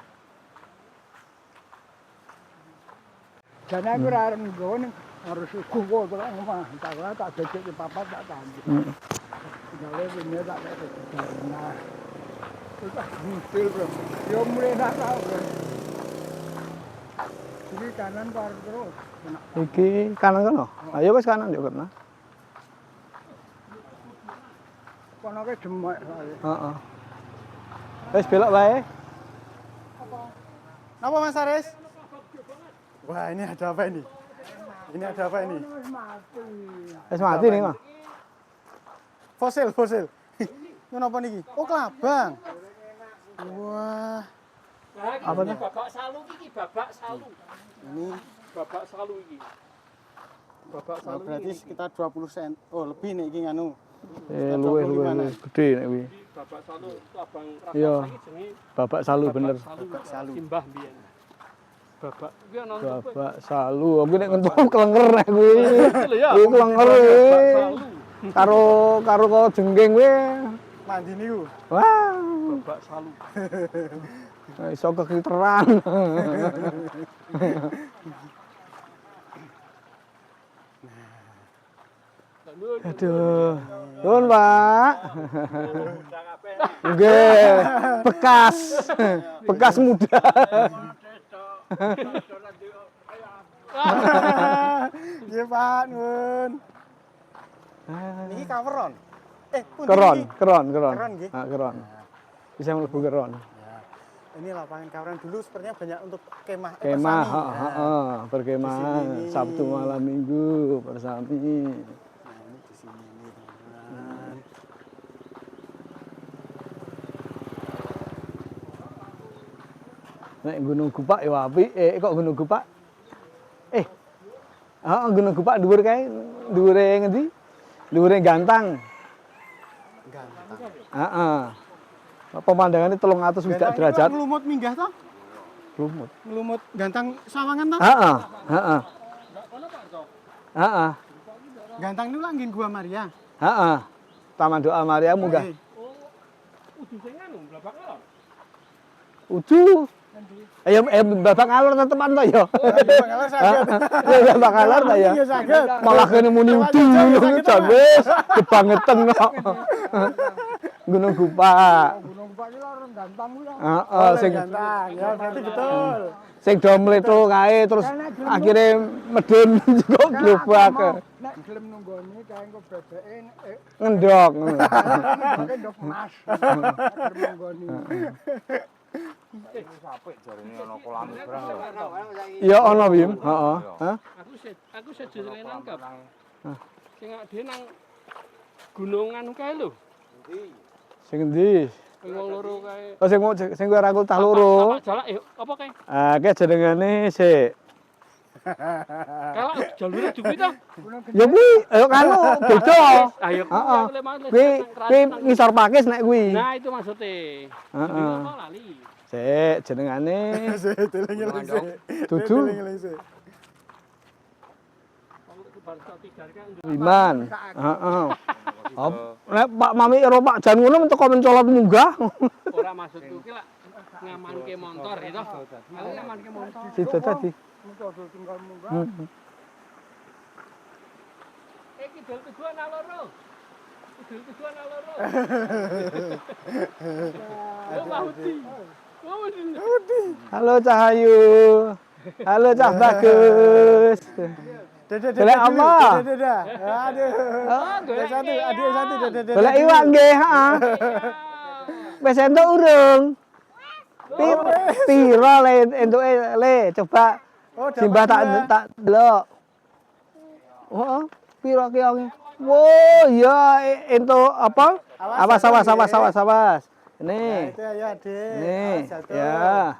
Jane aku ora arep nggo ning harus kuwo kok omah. Tak becik di papat tak tangi. Gawe ini tak becik. Nah. Terus muncul bro. Yo mulai nak tau. Ini kanan par terus. Iki kanan kono. Ayo wis kanan yo kena. Kono ke demek soalnya. Heeh. Wis belok wae. Napa Mas Aris? Wah, ini ada apa ini? Ini ada apa ini? Wis mati. Wis mati nih mah. Fosil. Ini apa niki? Oh, kelabang. Wah, Apa tuh? Babak salu iki, babak salu. ini Babak salu iki. Babak salu berarti sekitar 20 cm. Oh, lebih nih iki nganu. Luwih gede nek kuwi. babak salu itu abang Iya. raksasa iki jenenge Bapak Salu bener. salu. Babak salu. Simbah biyen. Babak kuwi ana untuk kowe. Babak salu. Aku nek ngentut kelenger nek kuwi. Lho ya. Kuwi kelenger kuwi. Salu. Karo kok jengking kuwi. Mandi niku. Wah. Babak salu. Iso kekliteran. Aduh. Nuwun, Pak. Nggih, bekas. Bekas muda. Nggih, Pak, nuwun. Niki kaweron. Pundi Keron, niki? keron. Keron, nggih. Ah, keron. Bisa mlebu keron. Ini lapangan kaweran dulu sepertinya banyak untuk kemah. Kemah, persami. heeh, berkemah Di sini. Sabtu malam Minggu bersami. Nah, ini di sini nih, teman-teman. Nek Gunung Gupak ya apik. Kok Gunung Gupak? Gunung Gupak dhuwur kae. Dhuwure ngendi? Dhuwure Gantang. Gantang. Heeh. Pemandangannya 300 Gantang niku derajat. nglumut minggah toh? Lumut. Nglumut Gantang Sawangan toh? Heeh, heeh. Heeh, Gantang niku lak nggih Gua Maria. heeh. Taman Doa Maria munggah. Udu sing anu blabak alon. Udu. Babak ngalor tetepan to ya. Kalau saged. Ya babak ngalor ta ya. Iya saged. Malah kene muni udu jan wis kebangetan kok. Gunung Gupak. Gunung Gupak iki lho Gantang kuwi. Heeh, sing Gantang. Ya berarti betul. sing do mletho kae terus akhirnya medun juga globak. Nek gelem nunggoni kae engko bebeke Ngendok. bebeke ndok mas. Gelem nunggoni. Ya ana Bim, heeh. Hah? Aku sejenenge nangkep. Sing dhewe nang gunungan kae lho. Sing endi? Sing wong loro kae. Oh sing kowe rangkul tah loro. Tapak jalak apa kae? Ah, ki jenengane sik. Kalau jalure duwi to. Ya kuwi, ayo kanu beda. Ayo Heeh. Kuwi ngisor pakis nek kuwi. Nah, itu maksudnya. Heeh. Apa lali? Sik, jenengane Eling-eling sik. Dudu Eling-eling sik. Iman. Heeh. Nek Pak Mami karo Pak Jan ngono teko mencolot munggah. Ora maksudku ki lak ngamanke motor itu. Aku ngamanke motor. Situ tadi. Muga tinggal munggah. Kidul kedua nang loro. Kidul kedua nang loro. Oh, Mahudi. Halo Cahayu. Halo Cah Bagus. Golek apa? Aduh. Satu, adik satu. Golek iwak nggih, heeh. Wis entuk urung? Piro le entuke le coba simbah tak delok. Heeh, piro ki wong? Wo, ya entuk apa? Awas. Ini. Itu ya, Dik. Nih, Jatuh. ya.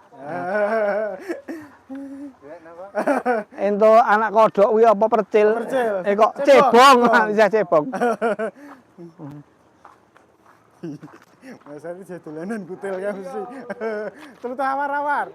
Ento anak kodok kuwi apa percil? Percil. Kok Cebong. cebong, bisa cebong. Mas Ari jadi dolanan kutil kan mesti. Terus awar-awar.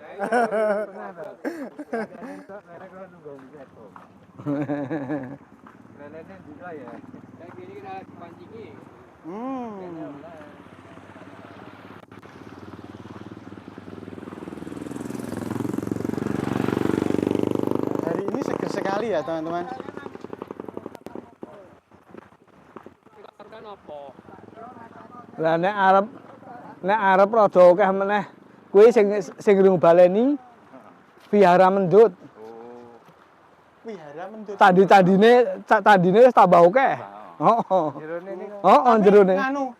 Hari ini seger sekali ya teman-teman. Lah nek arep rada akeh meneh kuwi sing durung baleni Vihara Mendut. Wihara Mendut. Tandine wis tambah akeh. Heeh. Jerone niku. Heeh, jerone. Anu,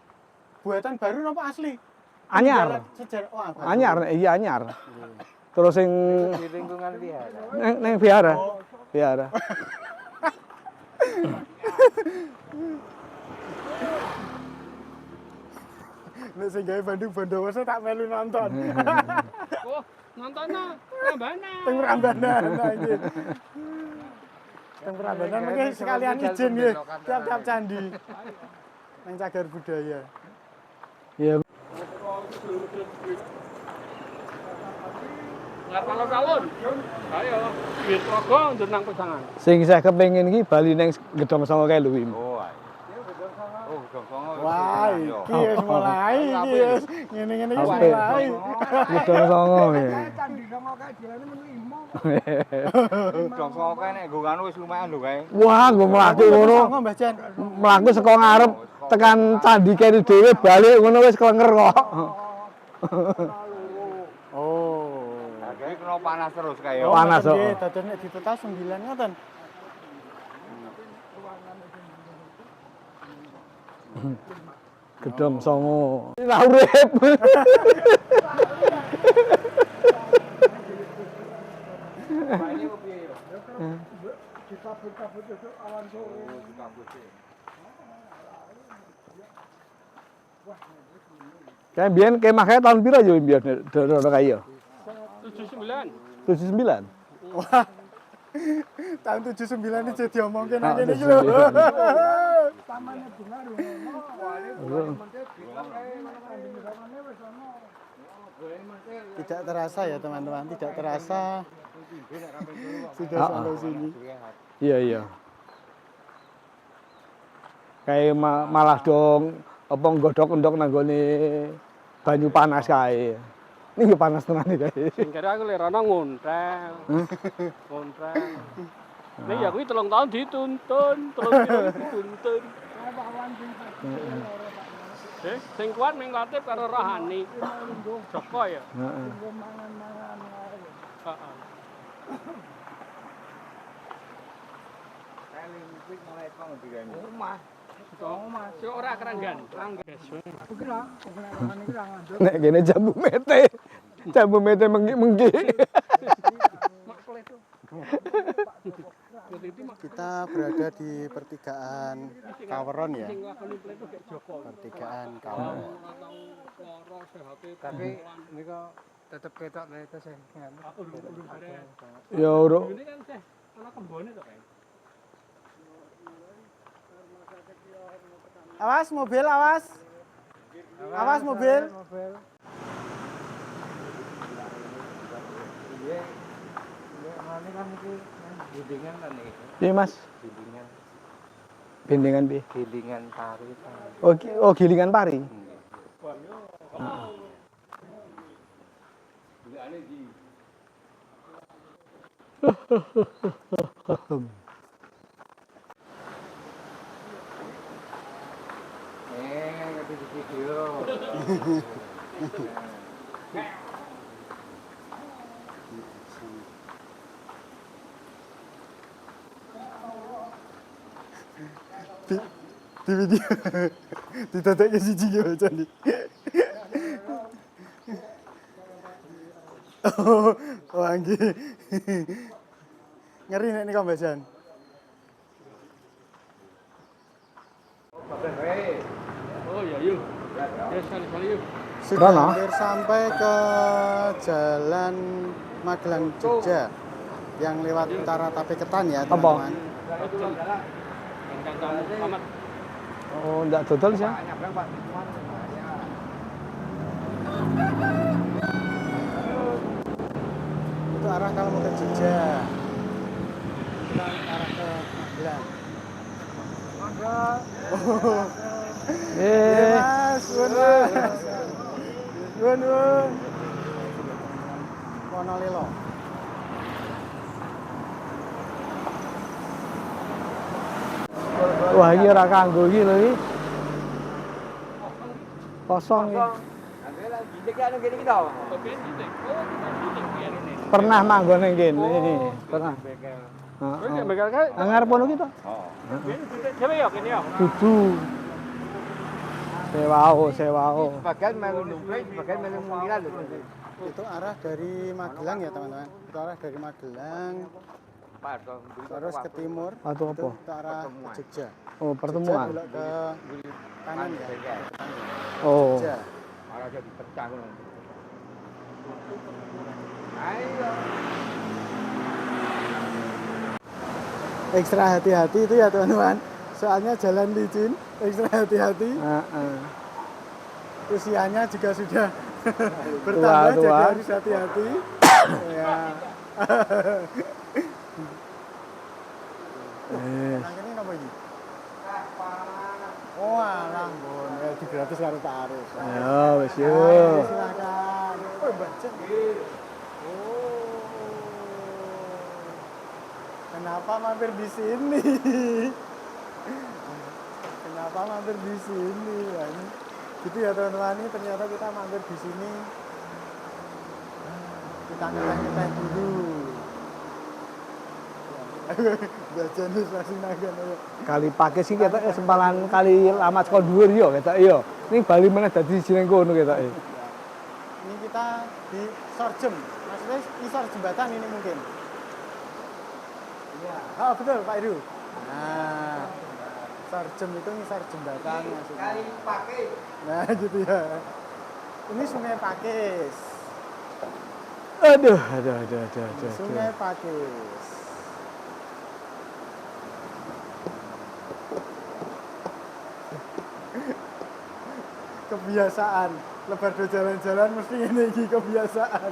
buatan baru apa asli? Anyar. Sejarah. Oh, baru. Anyar, iya anyar. Terus sing Di lingkungan wihara. neng Vihara. Vihara. Nek sing gawe Bandung Bondowoso tak melu nonton. Oh, nontonnya Prambanan. Teng Prambanan iki. Teng Prambanan mungkin sekalian izin nggih tiap-tiap candi. Nang cagar budaya. Ya. Ngarep alun-alun. Ayo, duit rogo ndur nang pesangan. Sing saya kepengin iki bali ning Gedhong Songo kae lho Wim. Oh, ayo. Oh, Gedhong Songo. Wah, iki wis mulai iki wis ngene-ngene iki Apik. mulai. Gedhong Songo ya. Candi Songo kae diane menu imo. Gedhong Songo kae nek nggo anu wis lumayan lho kae. Wah, nggo mlaku ngono. Songo Mbah Jan. Mlaku saka ngarep tekan candi kene dhewe balik ngono wis klenger kok. Oh. Iki kena panas terus kae. Panas kok. Nggih, dados nek ditetas 9 ngoten. Gedhong Songo. Ora urip. Kabut-kabut itu awan sore. Kayak biyen kemah kae tahun pira yo biyen dono kae yo? 79. 79. Wah. Tahun 79 iki diomongke nang kene iki lho. Tamane bunga lho. Tidak terasa ya teman-teman, tidak terasa sudah sampai sini. Iya iya. Kayak malah dong apa nggodhok endok nang gone banyu panas kae. Ini panas tenan iki kae. Sing kare aku lek rono ngontrel. Ngontrel. Nek ya kuwi 3 tahun dituntun, 3 tahun dituntun. Sing kuat ming Latif karo Rohani. Joko ya. Heeh. Heeh. Omah. Omah. Sing ora keranggan. Iki lah, pengalaman iki lah ngandel. Nek kene jambu mete. Jambu mete mengki. Kita berada di pertigaan Kaweron ya. Pertigaan Kaweron. Tapi nika tetep ketok nek tesih. Ya ora. Ini kan teh ana kembone to, Pak. Awas mobil, awas. Awas mobil. Ini kan iki bimbingan kan iki. Piye Mas? Bimbingan. Bendengan piye? Gilingan tari. Oh gilingan pari. Ngerti di video. Di video. Ditatekke siji yo jane. Oh, anggi. Ngeri nek niku Mbak Jan. Oh ya yuk. Ya sekali-sekali yuk. Sudah Rono. hampir sampai ke Jalan Magelang Jogja yang lewat utara Tape Ketan ya teman-teman. Yang kamu Muhammad. Oh ndak dodol sih. Itu arah kalau mau ke Jogja. Kita arah ke Magelang. Mas, Nun. Wonolelo. Wah iki ora kanggo iki lho iki. Kosong iki. Pernah manggon ning kene. Pernah. Kowe nek bakal kae. Ngarep kono ki to? Dhewe ya kene ya. Dudu. Sewao. Bagian melu nunggu, bagian melu mungilan lho. Itu arah dari Magelang ya teman-teman. Itu arah dari Magelang terus ke timur. Atau apa? Itu arah ke Jogja. Oh, Jogja pertemuan. belok ke kanan ya. Oh. Jogja. Malah jadi pecah ngono. Ayo. Ekstra hati-hati itu ya teman-teman. Soalnya jalan licin, ekstra hati-hati. Heeh. Usianya juga sudah Bertambah jadi tua. harus hati-hati. Ya. Nang kene napa iki? Oh, alah, Bon. Ya di gratis karo Pak Aris. Ya wis yo. Ayo, silakan. Oh, baca. Oh. Kenapa mampir di sini? Kenapa mampir di sini? Ya, ini. Gitu ya teman-teman, ini ternyata kita mampir di sini. Kita ngeteh-ngeteh dulu. Baca nih langsung nagan ayo. Kali Pakis iki ketok sempalan kali Lamat Saka dhuwur yo ketok yo. Ning bali meneh dadi jeneng kono ketoke. Ini kita di Sorjem. Maksudnya isor jembatan ini mungkin. Iya. Oh betul Pak Iru. Nah, Sorjem itu ngisor jembatan maksudnya. Kali Pakis. Nah gitu ya. Ini Sungai Pakis. Aduh. Sungai Pakis. Kebiasaan. Lebar do jalan-jalan mesti ini iki kebiasaan.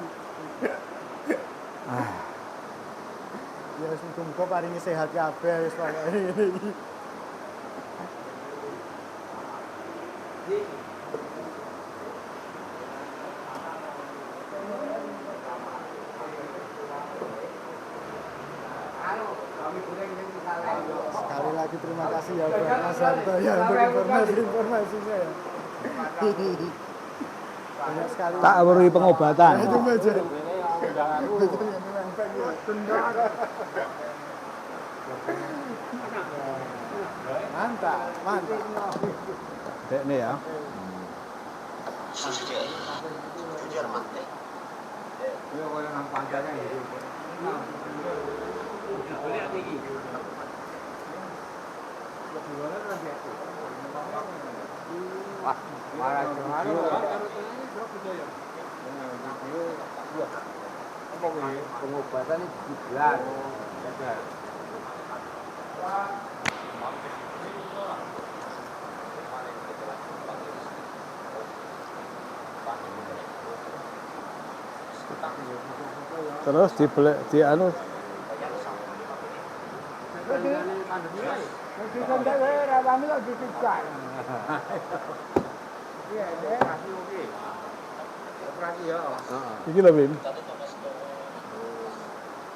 Ya wis muga-muga paringi sehat kabeh wis pokoke ngene iki. Sekali lagi terima kasih ya buat Mas Harto ya untuk informasinya ya. Banyak sekali. Tak weruhi pengobatan. Itu aja. Mantap, mantap. Dekne ya. Pengobatan di bulan. Terus di anu Di kontak wae rawani kok dipikat. Iya, Dek. iki lho Bim.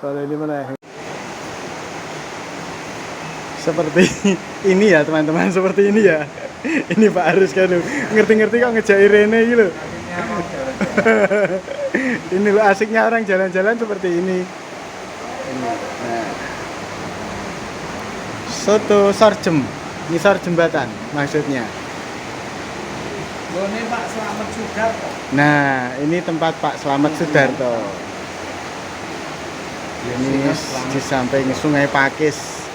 Kalau ini mana? Seperti ini ya teman-teman, seperti ini ya. Ini Pak Aris kan lu. Ngerti-ngerti kok ngejak Irene iki lho. Ini lo asiknya orang jalan-jalan seperti ini. Nah. Soto Sorjem, ngisor jembatan maksudnya. Ini Pak Slamet Sudarto. Nah, ini tempat Pak Slamet Sudarto. Ini di samping Sungai Pakis.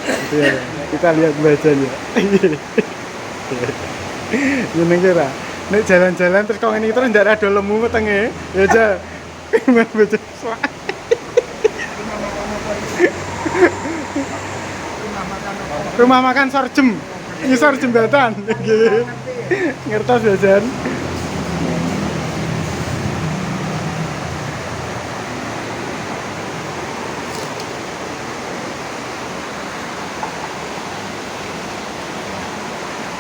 Itu ya, kita lihat bajanya. Ini kira, nek jalan-jalan terus kau ini terus ndak ada lemu wetenge, ya aja. Baca. Rumah makan Sorjem, ngisor jembatan. Ngertos jajan.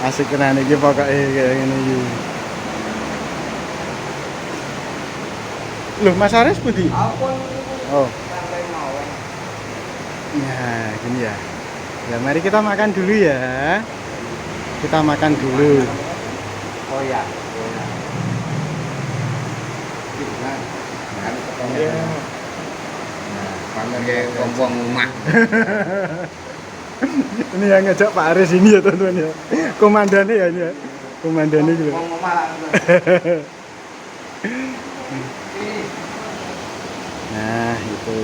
Asik tenan iki pokoke kayak ngene iki. Loh, Mas Aris pundi? Oh. Ya, gini ya. Ya, mari kita makan dulu ya. Kita makan dulu. Oh ya. Pakai kompong rumah. Ini yang ngajak Pak Aris ini ya teman-teman ya. Komandannya ya ini ya. Komandannya gitu. Nah, itu.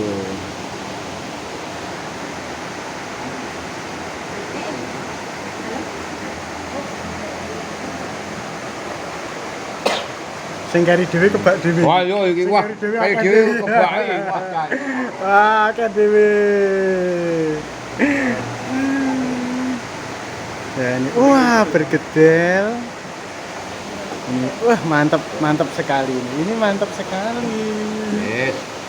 Sing kari dhewe kebak dhewe. Wah, yo iki wah. Kayak dhewe kebake wah. Wah, akeh dhewe. Ya ini, wah bergedel. Ini, wah mantap, mantap sekali ini. Ini mantap sekali.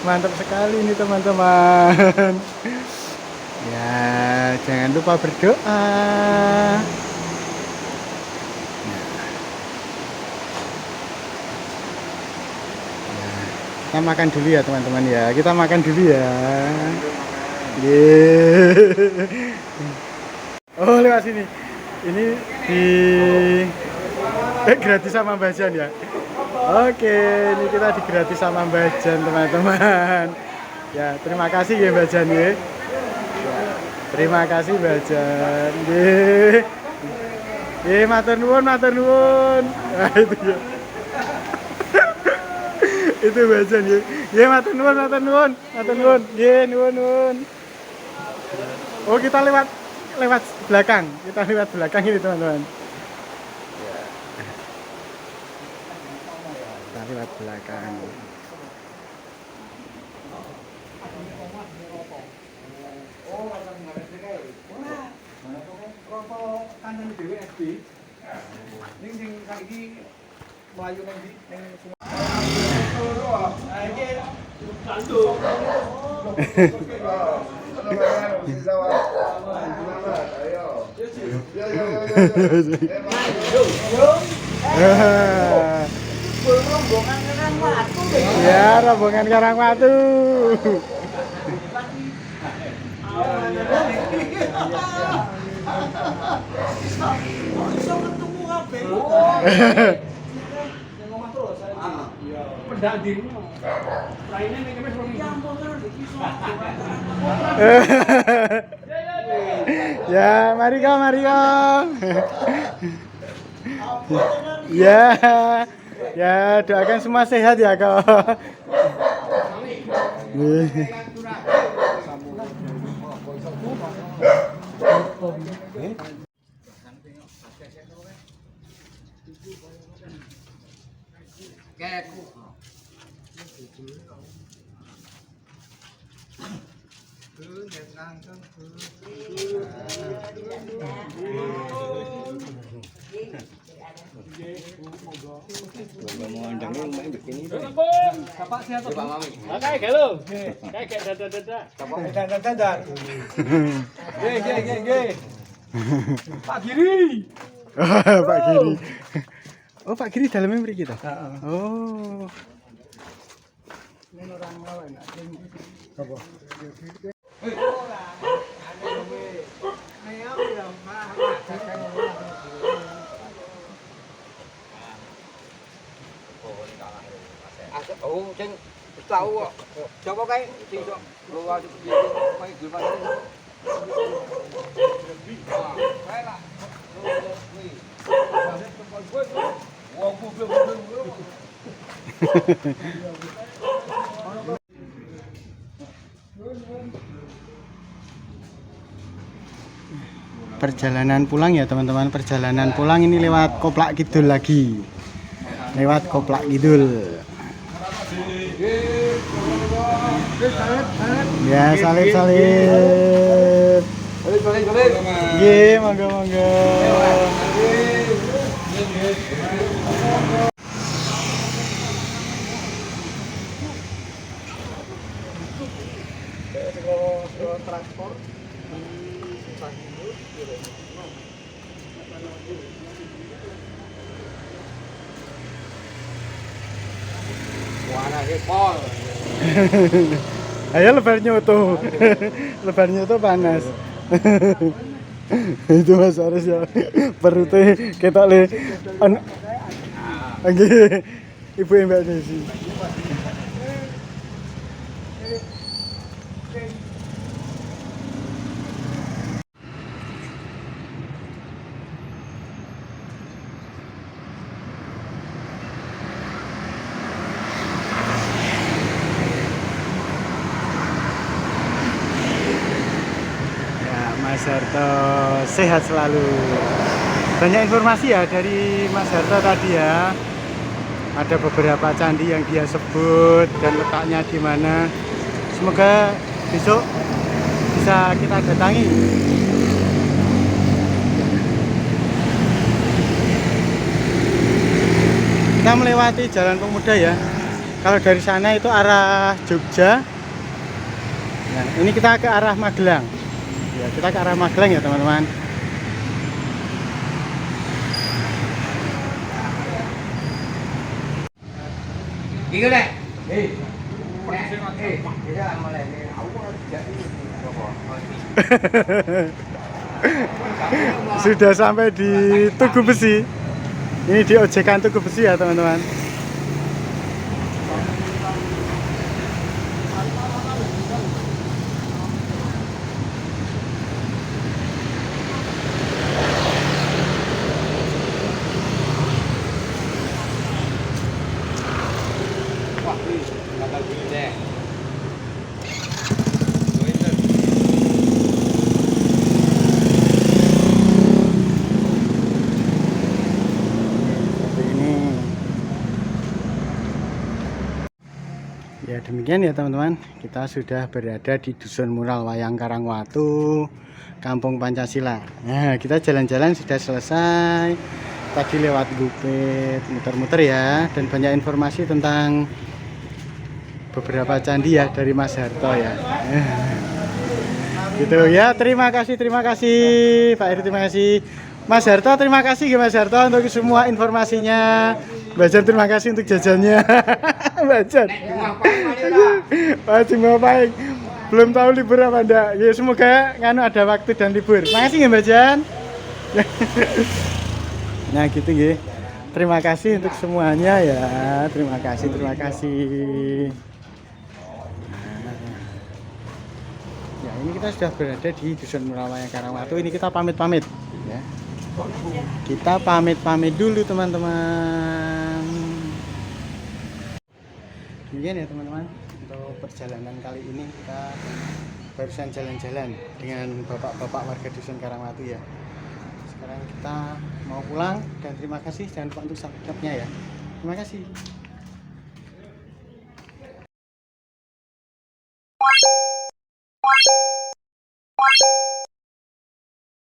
Mantap sekali ini teman-teman. Ya, jangan lupa berdoa. Kita makan dulu ya teman-teman ya. Kita makan dulu ya. Oh lewat sini. Ini di gratis sama Mbak Jan ya. Oke, ini kita di gratis sama Mbak Jan teman-teman. Ya terima kasih ya Mbak Jan ya. Terima kasih Mbak Jan. Matur nuwun, matur nuwun. Nah, itu ya. Itu Mbak Jan ya. Matur nuwun, matur nuwun, matur nuwun. Nuwun nuwun. Oh, kita lewat belakang. Kita lewat belakang ini, teman-teman. Kita lewat belakang. Ya, rombongan Karangwatu. Ya, mari kau, mari kau. Ya, ya doakan semua sehat ya kau. Bapak siapa? Pak Mami. Kayak gelo. Kayak dada-dada. Dada-dada. Ge. Pak Giri. Pak Giri. Oh, Pak Giri dalamnya mriki kita. Oh. Oh, sing tahu kok. Coba kae sing sok luar iki kae gimana ini. Kae lah. Perjalanan pulang ya teman-teman. Perjalanan pulang ini lewat Koplak Kidul lagi. Lewat Koplak Kidul. Ya, salib. Ye, monggo. Warna ke pol. Ayo lebar nyoto. Lebar nyoto panas. Itu Mas Aris ya. Perutnya ketok le. Nggih. Ibu Mbak Desi. Mas Harto sehat selalu. Banyak informasi ya dari Mas Harto tadi ya. Ada beberapa candi yang dia sebut dan letaknya di mana. Semoga besok bisa kita datangi. kita melewati Jalan Pemuda ya. Kalau dari sana itu arah Jogja. Nah, ini kita ke arah Magelang. Ya, kita ke arah Magelang ya, teman-teman. Iki lek. Tidak mulai ini. Aku kok jadi Sudah sampai di Tugu Besi. Ini di ojekan Tugu Besi ya, teman-teman. wah ini bakal gini deh. Ini ya, demikian ya teman-teman, kita sudah berada di Dusun Mural Wayang Karangwatu, Kampung Pancasila. Nah, kita jalan-jalan sudah selesai. Tadi lewat Gupit, muter-muter ya, dan banyak informasi tentang beberapa candi ya dari Mas Harto ya. Gitu ya, terima kasih Pak Eri, terima kasih Mas Harto, terima kasih ya Mas Harto untuk semua informasinya. Mbak Jan, terima kasih untuk jajannya. Mbak Jan, Pak Cuma Paing, belum tahu libur apa enggak. Ya semoga nganu ada waktu dan libur. Makasih ya Mbak Jan. Nah gitu ya. Terima kasih untuk semuanya ya. Terima kasih. Ya, ini kita sudah berada di Dusun Mural Wayang Karangwatu. Ini kita pamit-pamit ya. Kita pamit-pamit dulu teman-teman. Demikian ya teman-teman, untuk perjalanan kali ini kita barusan jalan-jalan dengan bapak-bapak warga Dusun Karangwatu ya. Sekarang kita mau pulang dan terima kasih, jangan lupa untuk subscribe-nya ya. Terima kasih.